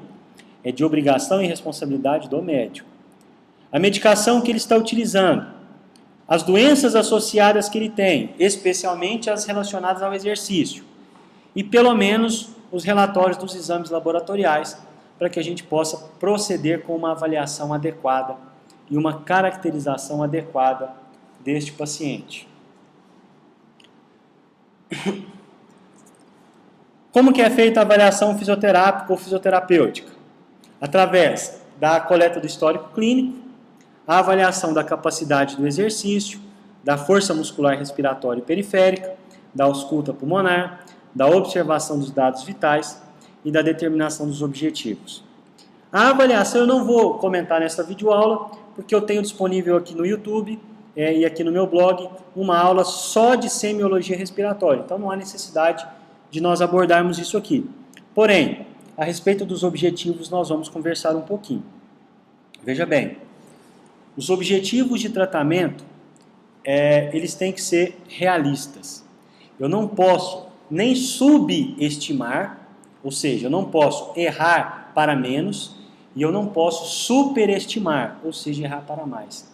É de obrigação e responsabilidade do médico. A medicação que ele está utilizando, as doenças associadas que ele tem, especialmente as relacionadas ao exercício, e pelo menos os relatórios dos exames laboratoriais, para que a gente possa proceder com uma avaliação adequada e uma caracterização adequada deste paciente. Como que é feita a avaliação fisioterápica ou fisioterapêutica? Através da coleta do histórico clínico, a avaliação da capacidade do exercício, da força muscular respiratória e periférica, da ausculta pulmonar, da observação dos dados vitais e da determinação dos objetivos. A avaliação eu não vou comentar nessa videoaula, porque eu tenho disponível aqui no YouTube e aqui no meu blog uma aula só de semiologia respiratória, então não há necessidade de nós abordarmos isso aqui. Porém, a respeito dos objetivos nós vamos conversar um pouquinho. Veja bem, os objetivos de tratamento, eles têm que ser realistas. Eu não posso nem subestimar, ou seja, eu não posso errar para menos, e eu não posso superestimar, ou seja, errar para mais.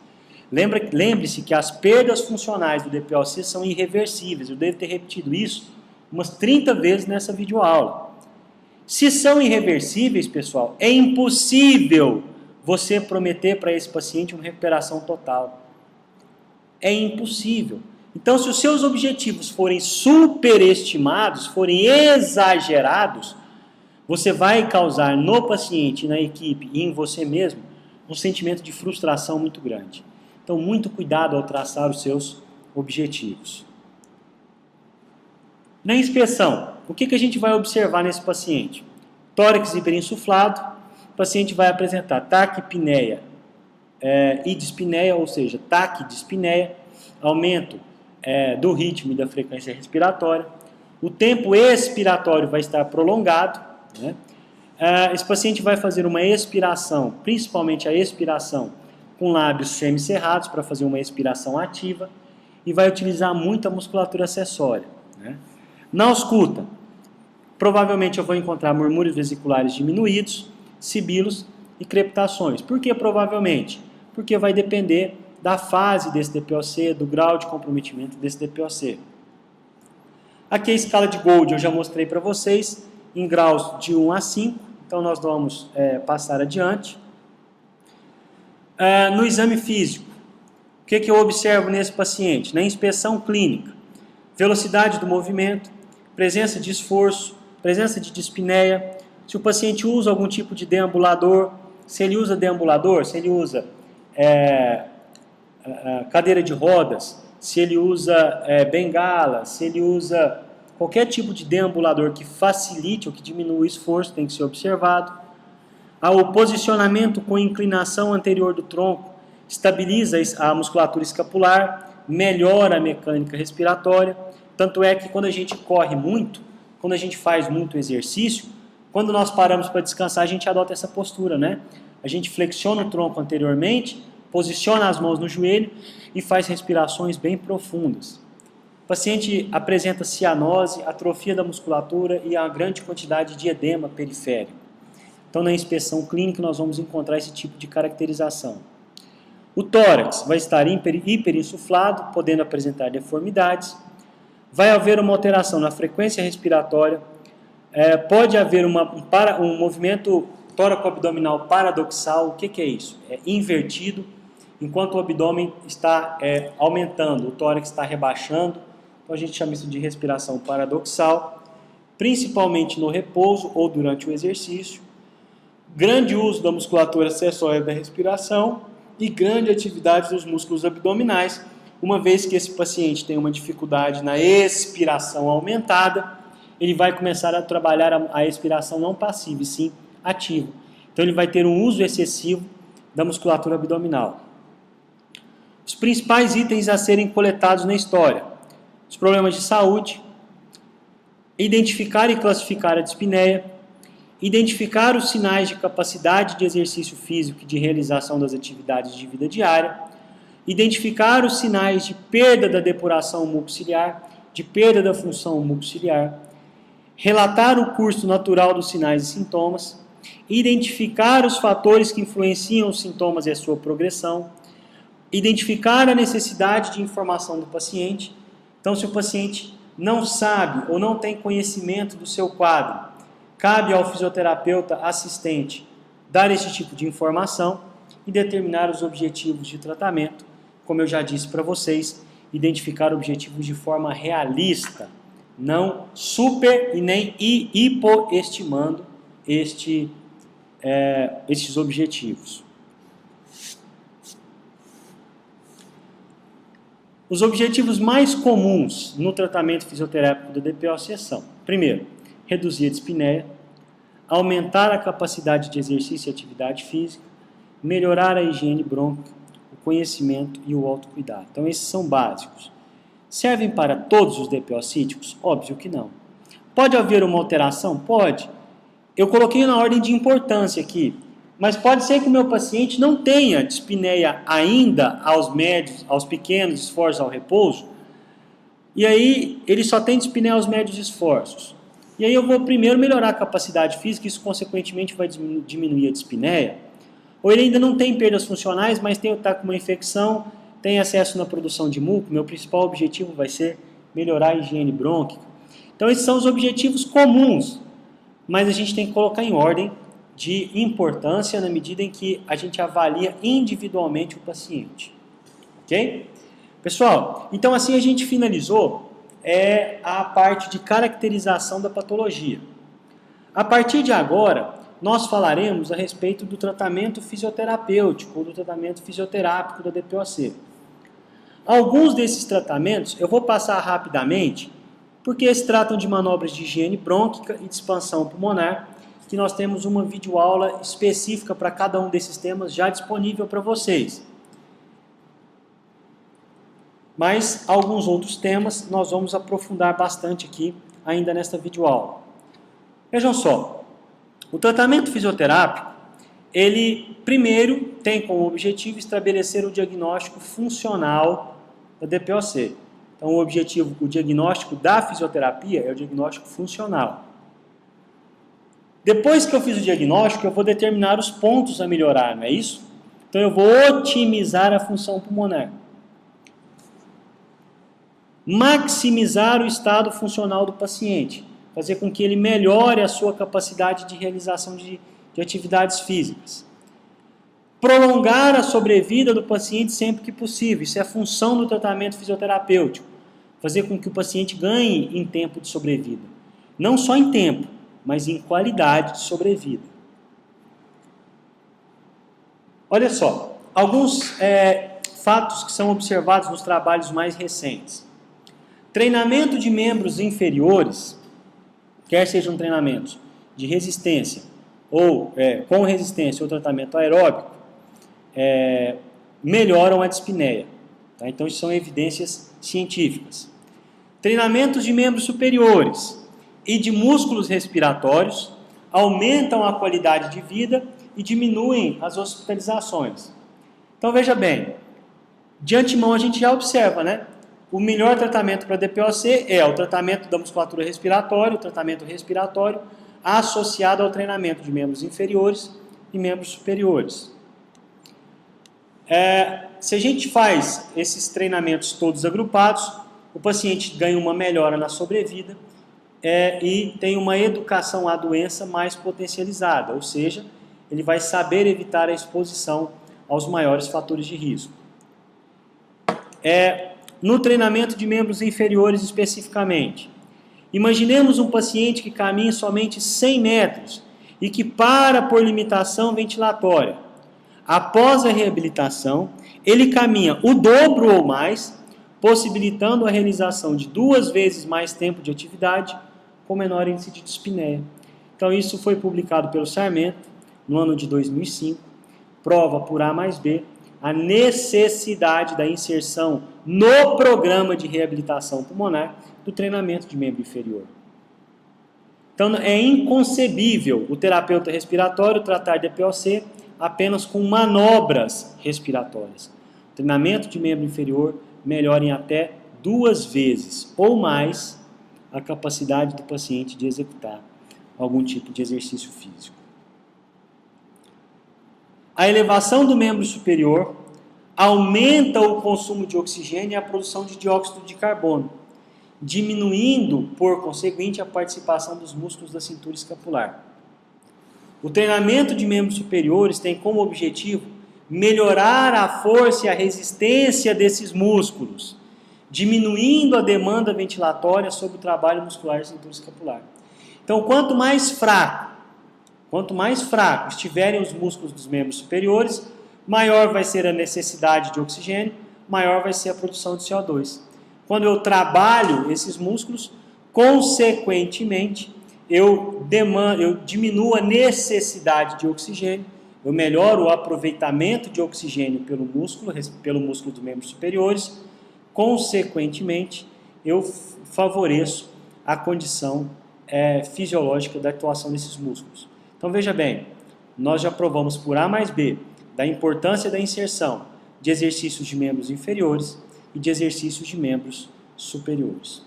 Lembre-se que as perdas funcionais do DPOC são irreversíveis. Eu devo ter repetido isso umas 30 vezes nessa videoaula. Se são irreversíveis, pessoal, é impossível você prometer para esse paciente uma recuperação total. É impossível. Então, se os seus objetivos forem superestimados, forem exagerados, você vai causar no paciente, na equipe e em você mesmo um sentimento de frustração muito grande. Então, muito cuidado ao traçar os seus objetivos. Na inspeção, o que a gente vai observar nesse paciente? Tórax hiperinsuflado. O paciente vai apresentar taquipneia e dispneia, ou seja, taquidispneia, aumento do ritmo e da frequência respiratória. O tempo expiratório vai estar prolongado, né? Esse paciente vai fazer uma expiração, principalmente a expiração com lábios semicerrados, para fazer uma expiração ativa, e vai utilizar muita musculatura acessória, né? Na ausculta, provavelmente eu vou encontrar murmúrios vesiculares diminuídos, sibilos e crepitações. Por que provavelmente? Porque vai depender da fase desse DPOC, do grau de comprometimento desse DPOC. Aqui a escala de Gold eu já mostrei para vocês, em graus de 1 a 5, então nós vamos passar adiante. No exame físico, o que eu observo nesse paciente? Na inspeção clínica, velocidade do movimento, presença de esforço, presença de dispneia, se o paciente usa algum tipo de deambulador, se ele usa deambulador, se ele usa cadeira de rodas, se ele usa bengala, se ele usa qualquer tipo de deambulador que facilite ou que diminua o esforço, tem que ser observado. O posicionamento com inclinação anterior do tronco estabiliza a musculatura escapular, melhora a mecânica respiratória. Tanto é que quando a gente corre muito, quando a gente faz muito exercício, quando nós paramos para descansar, a gente adota essa postura, né? A gente flexiona o tronco anteriormente, posiciona as mãos no joelho e faz respirações bem profundas. O paciente apresenta cianose, atrofia da musculatura e uma grande quantidade de edema periférico. Então, na inspeção clínica, nós vamos encontrar esse tipo de caracterização. O tórax vai estar hiperinsuflado, podendo apresentar deformidades. Vai haver uma alteração na frequência respiratória. Pode haver um movimento tóraco-abdominal paradoxal. O que é isso? É invertido. enquanto o abdômen está aumentando, o tórax está rebaixando. Então a gente chama isso de respiração paradoxal, principalmente no repouso ou durante o exercício. Grande uso da musculatura acessória da respiração e grande atividade dos músculos abdominais, uma vez que esse paciente tem uma dificuldade na expiração aumentada, ele vai começar a trabalhar a expiração não passiva, e sim ativa. Então ele vai ter um uso excessivo da musculatura abdominal. Os principais itens a serem coletados na história: os problemas de saúde, identificar e classificar a dispneia, identificar os sinais de capacidade de exercício físico e de realização das atividades de vida diária, identificar os sinais de perda da depuração mucociliar, de perda da função mucociliar, relatar o curso natural dos sinais e sintomas, identificar os fatores que influenciam os sintomas e a sua progressão, identificar a necessidade de informação do paciente. Então, se o paciente não sabe ou não tem conhecimento do seu quadro, cabe ao fisioterapeuta assistente dar esse tipo de informação e determinar os objetivos de tratamento. Como eu já disse para vocês, identificar objetivos de forma realista, não super e nem hipoestimando estes objetivos. Os objetivos mais comuns no tratamento fisioterápico do DPOC são: primeiro, reduzir a dispneia, aumentar a capacidade de exercício e atividade física, melhorar a higiene brônquica, o conhecimento e o autocuidado. Então esses são básicos. Servem para todos os DPOcíticos? Óbvio que não. Pode haver uma alteração? Pode. Eu coloquei na ordem de importância aqui, mas pode ser que o meu paciente não tenha dispneia ainda aos médios, aos pequenos esforços ao repouso, e aí ele só tem dispneia aos médios esforços. E aí eu vou primeiro melhorar a capacidade física, isso consequentemente vai diminuir a dispneia. Ou ele ainda não tem perdas funcionais, mas está com uma infecção, tem acesso na produção de muco, meu principal objetivo vai ser melhorar a higiene brônquica. Então esses são os objetivos comuns, mas a gente tem que colocar em ordem de importância na medida em que a gente avalia individualmente o paciente. Ok? Pessoal, então assim a gente finalizou a parte de caracterização da patologia. A partir de agora, nós falaremos a respeito do tratamento fisioterapêutico ou do tratamento fisioterápico da DPOC. Alguns desses tratamentos eu vou passar rapidamente, porque se tratam de manobras de higiene brônquica e de expansão pulmonar, que nós temos uma videoaula específica para cada um desses temas já disponível para vocês. Mas alguns outros temas nós vamos aprofundar bastante aqui ainda nesta videoaula. Vejam só, o tratamento fisioterápico, ele primeiro tem como objetivo estabelecer o diagnóstico funcional da DPOC. Então o diagnóstico da fisioterapia é o diagnóstico funcional. Depois que eu fiz o diagnóstico, eu vou determinar os pontos a melhorar, não é isso? Então eu vou otimizar a função pulmonar. Maximizar o estado funcional do paciente, fazer com que ele melhore a sua capacidade de realização de atividades físicas. Prolongar a sobrevida do paciente sempre que possível, isso é a função do tratamento fisioterapêutico, fazer com que o paciente ganhe em tempo de sobrevida. Não só em tempo, mas em qualidade de sobrevida. Olha só, alguns fatos que são observados nos trabalhos mais recentes. Treinamento de membros inferiores, quer sejam treinamentos de resistência ou com resistência ou tratamento aeróbico, melhoram a dispneia. Tá? Então, isso são evidências científicas. Treinamentos de membros superiores e de músculos respiratórios aumentam a qualidade de vida e diminuem as hospitalizações. Então, veja bem, de antemão a gente já observa, né? O melhor tratamento para DPOC é o tratamento da musculatura respiratória, o tratamento respiratório associado ao treinamento de membros inferiores e membros superiores. Se a gente faz esses treinamentos todos agrupados, o paciente ganha uma melhora na sobrevida e tem uma educação à doença mais potencializada, ou seja, ele vai saber evitar a exposição aos maiores fatores de risco. No treinamento de membros inferiores especificamente, imaginemos um paciente que caminha somente 100 metros e que para por limitação ventilatória. Após a reabilitação, ele caminha o dobro ou mais, possibilitando a realização de 2 vezes mais tempo de atividade com menor índice de dispneia. Então isso foi publicado pelo Sarmento no ano de 2005, prova por A mais B a necessidade da inserção no programa de reabilitação pulmonar do treinamento de membro inferior. Então é inconcebível o terapeuta respiratório tratar DPOC apenas com manobras respiratórias. O treinamento de membro inferior melhora em até 2 vezes ou mais a capacidade do paciente de executar algum tipo de exercício físico. A elevação do membro superior aumenta o consumo de oxigênio e a produção de dióxido de carbono, diminuindo, por conseguinte, a participação dos músculos da cintura escapular. O treinamento de membros superiores tem como objetivo melhorar a força e a resistência desses músculos, diminuindo a demanda ventilatória sobre o trabalho muscular da cintura escapular. Então, quanto mais fraco estiverem os músculos dos membros superiores, maior vai ser a necessidade de oxigênio, maior vai ser a produção de CO2. Quando eu trabalho esses músculos, consequentemente, eu diminuo a necessidade de oxigênio, eu melhoro o aproveitamento de oxigênio pelo músculo dos membros superiores, consequentemente, eu favoreço a condição fisiológica da atuação desses músculos. Então veja bem, nós já provamos por A mais B da importância da inserção de exercícios de membros inferiores e de exercícios de membros superiores.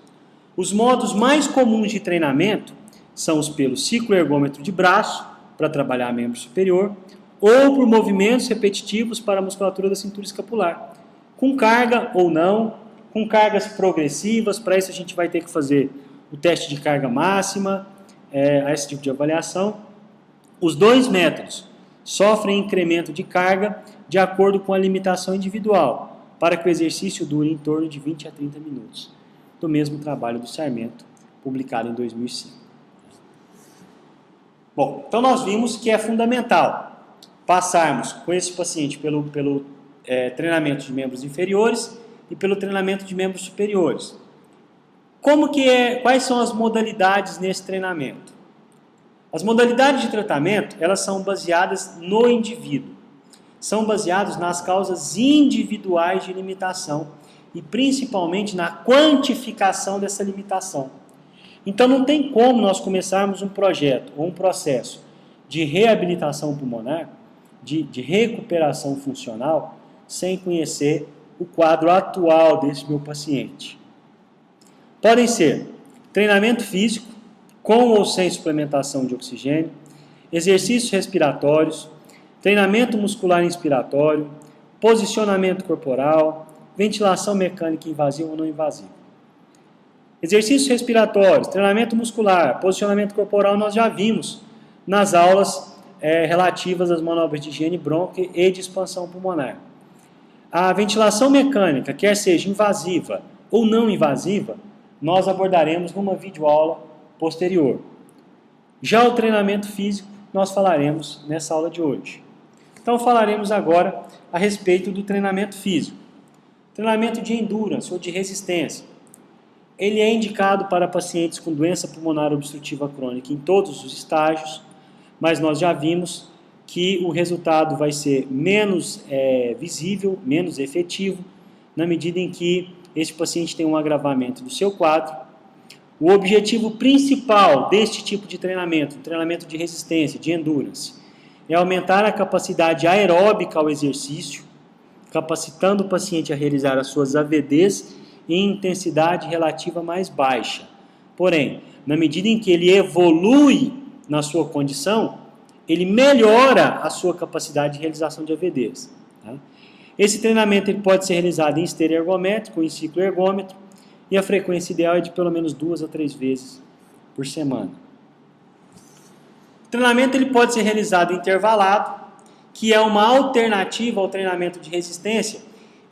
Os modos mais comuns de treinamento são os pelo cicloergômetro de braço, para trabalhar membro superior, ou por movimentos repetitivos para a musculatura da cintura escapular, com carga ou não, com cargas progressivas. Para isso a gente vai ter que fazer o teste de carga máxima, esse tipo de avaliação. Os 2 métodos sofrem incremento de carga de acordo com a limitação individual, para que o exercício dure em torno de 20 a 30 minutos, do mesmo trabalho do Sarmento, publicado em 2005. Bom, então nós vimos que é fundamental passarmos com esse paciente pelo treinamento de membros inferiores e pelo treinamento de membros superiores. Quais são as modalidades nesse treinamento? As modalidades de tratamento, elas são baseadas no indivíduo. São baseadas nas causas individuais de limitação e principalmente na quantificação dessa limitação. Então não tem como nós começarmos um projeto ou um processo de reabilitação pulmonar, de recuperação funcional, sem conhecer o quadro atual desse meu paciente. Podem ser treinamento físico, com ou sem suplementação de oxigênio, exercícios respiratórios, treinamento muscular inspiratório, posicionamento corporal, ventilação mecânica invasiva ou não invasiva. Exercícios respiratórios, treinamento muscular, posicionamento corporal nós já vimos nas aulas relativas às manobras de higiene brônquia e de expansão pulmonar. A ventilação mecânica, quer seja invasiva ou não invasiva, nós abordaremos numa videoaula posterior. Já o treinamento físico, nós falaremos nessa aula de hoje. Então falaremos agora a respeito do treinamento físico. Treinamento de endurance ou de resistência. Ele é indicado para pacientes com doença pulmonar obstrutiva crônica em todos os estágios, mas nós já vimos que o resultado vai ser menos visível, menos efetivo, na medida em que este paciente tem um agravamento do seu quadro. O objetivo principal deste tipo de treinamento de resistência, de endurance, é aumentar a capacidade aeróbica ao exercício, capacitando o paciente a realizar as suas AVDs em intensidade relativa mais baixa. Porém, na medida em que ele evolui na sua condição, ele melhora a sua capacidade de realização de AVDs. Tá? Esse treinamento ele pode ser realizado em esteira ergométrico ou em ciclo ergômetro, e a frequência ideal é de pelo menos 2 a 3 vezes por semana. O treinamento ele pode ser realizado intervalado, que é uma alternativa ao treinamento de resistência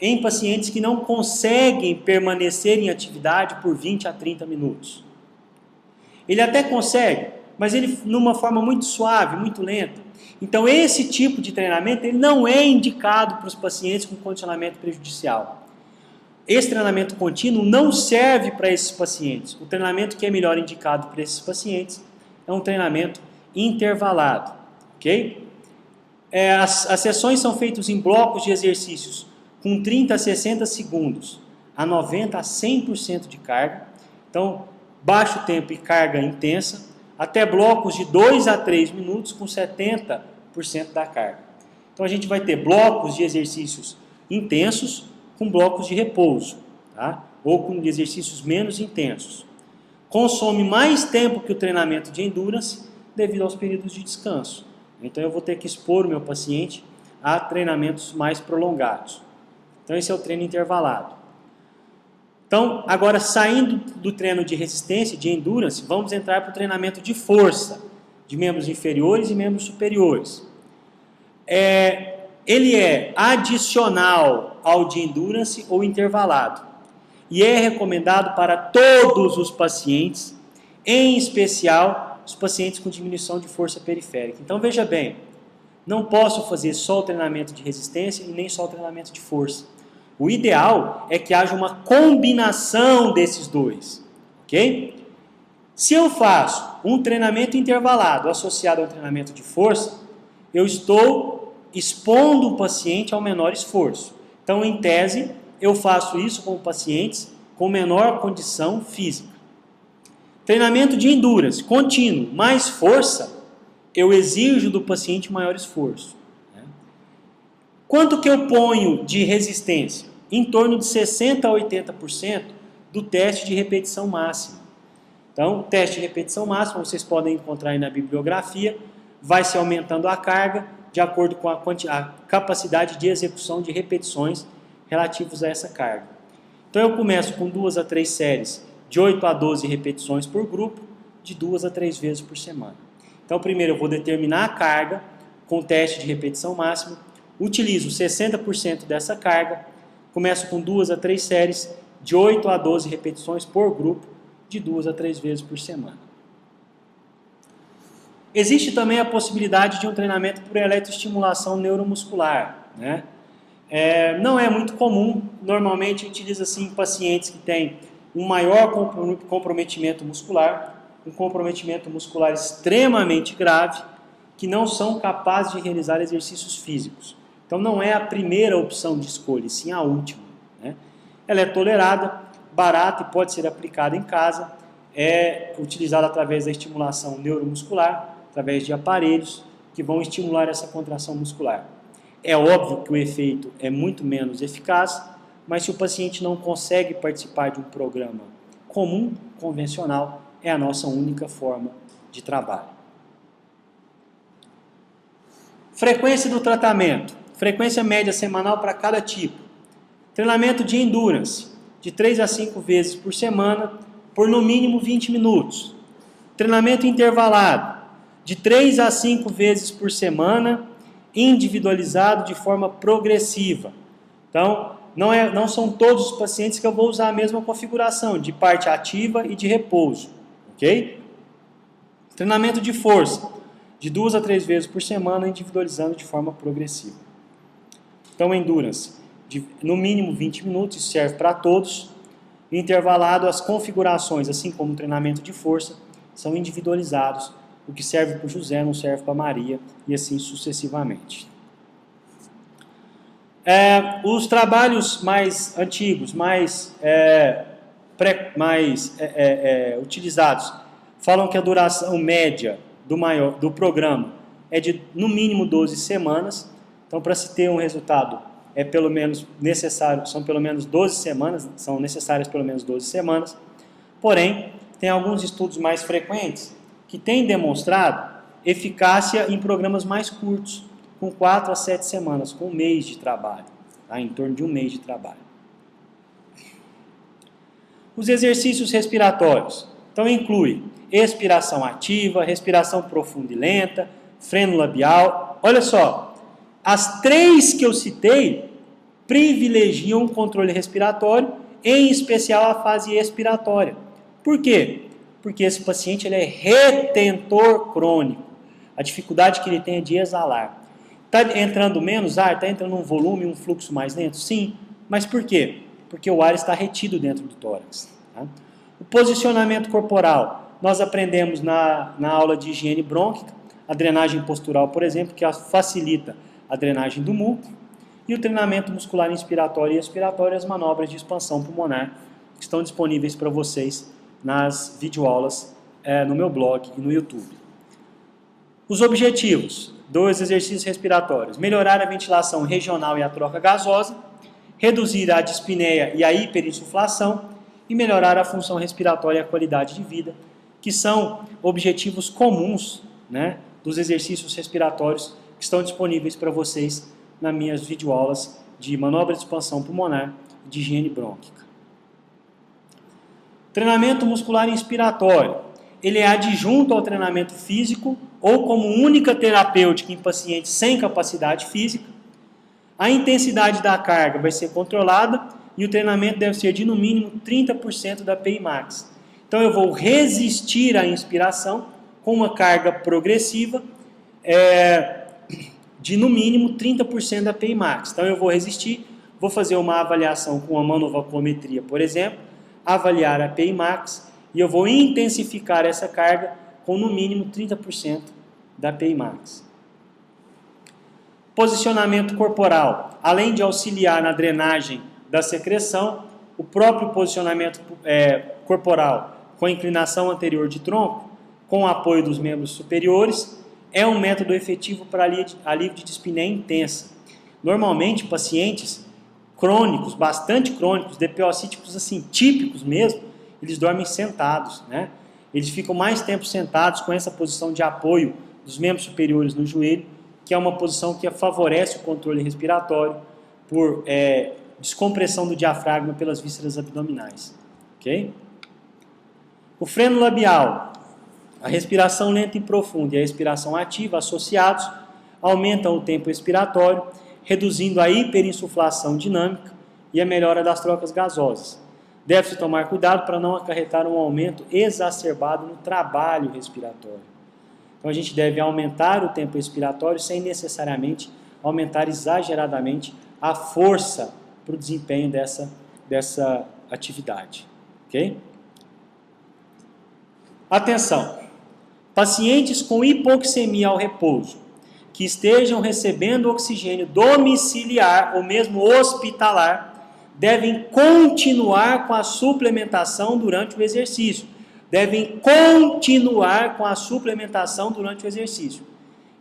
em pacientes que não conseguem permanecer em atividade por 20 a 30 minutos. Ele até consegue, mas ele numa forma muito suave, muito lenta. Então esse tipo de treinamento ele não é indicado para os pacientes com condicionamento prejudicial. Esse treinamento contínuo não serve para esses pacientes. O treinamento que é melhor indicado para esses pacientes é um treinamento intervalado, ok? As sessões são feitas em blocos de exercícios com 30 a 60 segundos, a 90 a 100% de carga. Então, baixo tempo e carga intensa, até blocos de 2 a 3 minutos com 70% da carga. Então, a gente vai ter blocos de exercícios intensos com blocos de repouso, tá? Ou com exercícios menos intensos. Consome mais tempo que o treinamento de endurance devido aos períodos de descanso. Então eu vou ter que expor o meu paciente a treinamentos mais prolongados. Então esse é o treino intervalado. Então, agora saindo do treino de resistência, de endurance, vamos entrar para o treinamento de força, de membros inferiores e membros superiores. Ele é adicional ao de endurance ou intervalado. E é recomendado para todos os pacientes, em especial os pacientes com diminuição de força periférica. Então veja bem, não posso fazer só o treinamento de resistência e nem só o treinamento de força. O ideal é que haja uma combinação desses dois, ok? Se eu faço um treinamento intervalado associado a um treinamento de força, eu estou expondo o paciente ao menor esforço. Então, em tese, eu faço isso com pacientes com menor condição física. Treinamento de endurance contínuo, mais força, eu exijo do paciente maior esforço. Quanto que eu ponho de resistência? Em torno de 60% a 80% do teste de repetição máxima. Então, o teste de repetição máxima, vocês podem encontrar aí na bibliografia, vai se aumentando a carga de acordo com a capacidade de execução de repetições relativos a essa carga. Então, eu começo com 2 a 3 séries de 8 a 12 repetições por grupo, de 2 a 3 vezes por semana. Então, primeiro eu vou determinar a carga com o teste de repetição máxima, utilizo 60% dessa carga, começo com 2 a 3 séries de 8 a 12 repetições por grupo, de 2 a 3 vezes por semana. Existe também a possibilidade de um treinamento por eletroestimulação neuromuscular, né? Não é muito comum, normalmente utiliza-se em pacientes que têm um maior comprometimento muscular, um comprometimento muscular extremamente grave, que não são capazes de realizar exercícios físicos. Então não é a primeira opção de escolha, sim a última, né? Ela é tolerada, barata e pode ser aplicada em casa, é utilizada através da estimulação neuromuscular, através de aparelhos que vão estimular essa contração muscular. É óbvio que o efeito é muito menos eficaz, mas se o paciente não consegue participar de um programa comum, convencional, é a nossa única forma de trabalho. Frequência do tratamento. Frequência média semanal para cada tipo. Treinamento de endurance, de 3 a 5 vezes por semana, por no mínimo 20 minutos. Treinamento intervalado, de 3 a 5 vezes por semana, individualizado de forma progressiva. Então, não são todos os pacientes que eu vou usar a mesma configuração, de parte ativa e de repouso, ok? Treinamento de força, de 2 a 3 vezes por semana, individualizando de forma progressiva. Então, endurance, no mínimo 20 minutos, isso serve para todos. Intervalado, as configurações, assim como o treinamento de força, são individualizados. O que serve para o José não serve para a Maria, e assim sucessivamente. Os trabalhos mais antigos, mais utilizados, falam que a duração média do programa é de no mínimo 12 semanas. Então, para se ter um resultado, são pelo menos 12 semanas, são necessárias pelo menos 12 semanas. Porém, tem alguns estudos mais frequentes que têm demonstrado eficácia em programas mais curtos, com 4 a 7 semanas, com 1 mês de trabalho, tá? Em torno de 1 mês de trabalho. Os exercícios respiratórios. Então, inclui expiração ativa, respiração profunda e lenta, freno labial. Olha só, As 3 que eu citei privilegiam o controle respiratório, em especial a fase expiratória. Por quê? Porque esse paciente ele é retentor crônico. A dificuldade que ele tem é de exalar. Está entrando menos ar? Está entrando um volume, um fluxo mais lento? Sim. Mas por quê? Porque o ar está retido dentro do tórax. Tá? O posicionamento corporal. Nós aprendemos na aula de higiene brônquica, a drenagem postural, por exemplo, que facilita a drenagem do muco. E o treinamento muscular inspiratório e expiratório, as manobras de expansão pulmonar, que estão disponíveis para vocês nas videoaulas no meu blog e no YouTube. Os objetivos dos exercícios respiratórios: melhorar a ventilação regional e a troca gasosa, reduzir a dispneia e a hiperinsuflação e melhorar a função respiratória e a qualidade de vida, que são objetivos comuns, né, dos exercícios respiratórios que estão disponíveis para vocês nas minhas videoaulas de manobra de expansão pulmonar e de higiene brônquica. Treinamento muscular inspiratório. Ele é adjunto ao treinamento físico ou como única terapêutica em pacientes sem capacidade física. A intensidade da carga vai ser controlada e o treinamento deve ser de no mínimo 30% da PI max. Então eu vou resistir à inspiração com uma carga progressiva de no mínimo 30% da PI max. Então eu vou resistir, vou fazer uma avaliação com a manovacuometria, por exemplo, avaliar a PI max e eu vou intensificar essa carga com no mínimo 30% da PI max. Posicionamento corporal. Além de auxiliar na drenagem da secreção, o próprio posicionamento corporal com a inclinação anterior de tronco, com o apoio dos membros superiores, é um método efetivo para alívio de dispneia intensa. Normalmente, pacientes crônicos, bastante crônicos, DPO-cíticos assim, típicos mesmo, eles dormem sentados, né? Eles ficam mais tempo sentados com essa posição de apoio dos membros superiores no joelho, que é uma posição que favorece o controle respiratório por descompressão do diafragma pelas vísceras abdominais. Okay? O freno labial, a respiração lenta e profunda e a respiração ativa associados aumentam o tempo expiratório, reduzindo a hiperinsuflação dinâmica e a melhora das trocas gasosas. Deve-se tomar cuidado para não acarretar um aumento exacerbado no trabalho respiratório. Então a gente deve aumentar o tempo expiratório sem necessariamente aumentar exageradamente a força para o desempenho dessa atividade. Ok? Atenção! Pacientes com hipoxemia ao repouso, que estejam recebendo oxigênio domiciliar ou mesmo hospitalar, devem continuar com a suplementação durante o exercício. Devem continuar com a suplementação durante o exercício.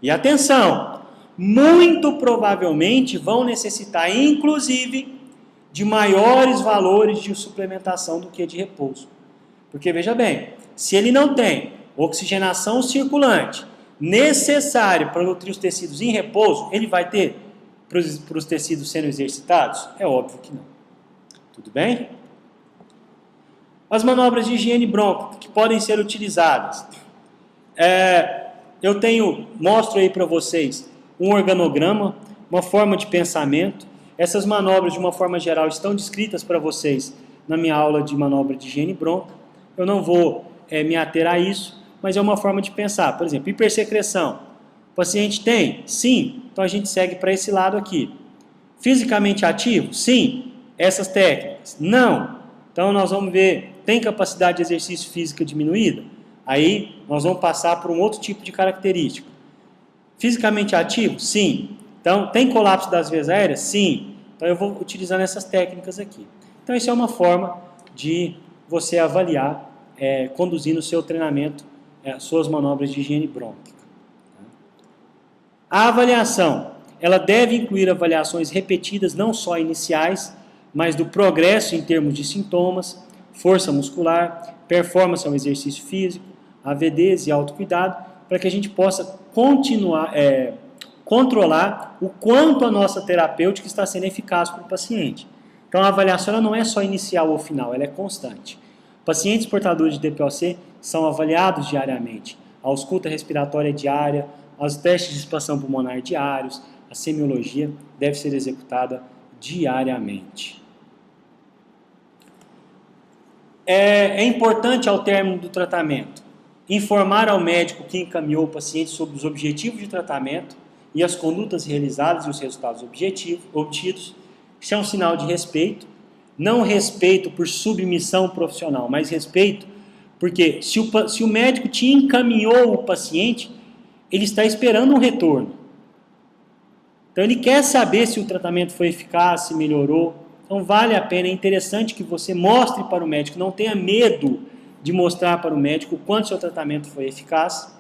E atenção, muito provavelmente vão necessitar, inclusive, de maiores valores de suplementação do que de repouso. Porque, veja bem, se ele não tem oxigenação circulante necessária para nutrir os tecidos em repouso, ele vai ter para os tecidos sendo exercitados? É óbvio que não. Tudo bem? As manobras de higiene brônquica que podem ser utilizadas. Mostro aí para vocês um organograma, uma forma de pensamento. Essas manobras, de uma forma geral, estão descritas para vocês na minha aula de manobra de higiene brônquica. Eu não vou me ater a isso, mas é uma forma de pensar. Por exemplo, hipersecreção. O paciente tem? Sim. Então a gente segue para esse lado aqui. Fisicamente ativo? Sim. Essas técnicas? Não. Então nós vamos ver, tem capacidade de exercício física diminuída? Aí nós vamos passar por um outro tipo de característica. Fisicamente ativo? Sim. Então, tem colapso das vias aéreas? Sim. Então eu vou utilizando essas técnicas aqui. Então isso é uma forma de você avaliar, conduzindo o seu treinamento, suas manobras de higiene brônquica. A avaliação, ela deve incluir avaliações repetidas, não só iniciais, mas do progresso em termos de sintomas, força muscular, performance ao exercício físico, AVDs e autocuidado, para que a gente possa controlar o quanto a nossa terapêutica está sendo eficaz para o paciente. Então a avaliação ela não é só inicial ou final, ela é constante. Pacientes portadores de DPOC são avaliados diariamente. A ausculta respiratória diária, os testes de expansão pulmonar diários, a semiologia deve ser executada diariamente. É importante, ao término do tratamento, informar ao médico que encaminhou o paciente sobre os objetivos de tratamento e as condutas realizadas e os resultados obtidos. Isso é um sinal de respeito, não respeito por submissão profissional, mas respeito porque se o médico te encaminhou o paciente, ele está esperando um retorno. Então ele quer saber se o tratamento foi eficaz, se melhorou. Então vale a pena, é interessante que você mostre para o médico, não tenha medo de mostrar para o médico o quanto seu tratamento foi eficaz.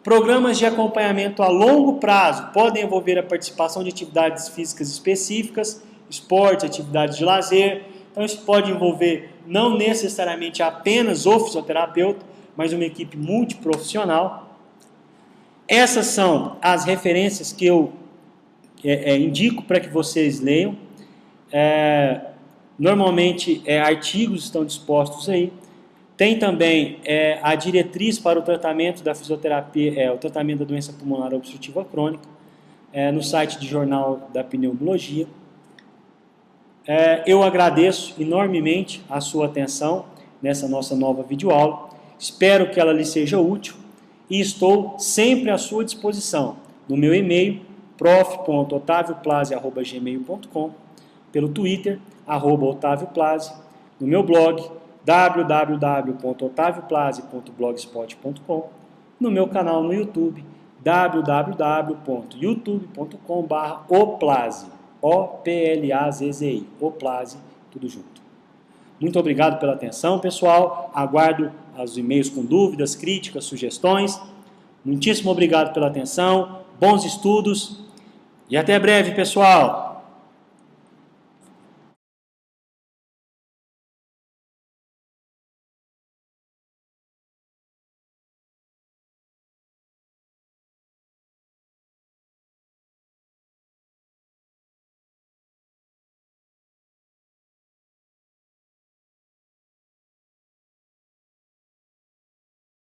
Programas de acompanhamento a longo prazo podem envolver a participação de atividades físicas específicas, esporte, atividades de lazer. Então isso pode envolver não necessariamente apenas o fisioterapeuta, mas uma equipe multiprofissional. Essas são as referências que eu indico para que vocês leiam. Normalmente artigos estão dispostos aí. Tem também a diretriz para o tratamento da fisioterapia, o tratamento da doença pulmonar obstrutiva crônica, no site do Jornal da Pneumologia. Eu agradeço enormemente a sua atenção nessa nossa nova videoaula. Espero que ela lhe seja útil e estou sempre à sua disposição no meu e-mail prof.otavioplase@gmail.com, pelo Twitter @otavioplase, no meu blog www.otavioplase.blogspot.com, no meu canal no YouTube www.youtube.com/oplase, O-P-L-A-Z-Z-I, Oplase, tudo junto. Muito obrigado pela atenção, pessoal. Aguardo os e-mails com dúvidas, críticas, sugestões. Muitíssimo obrigado pela atenção, bons estudos e até breve, pessoal!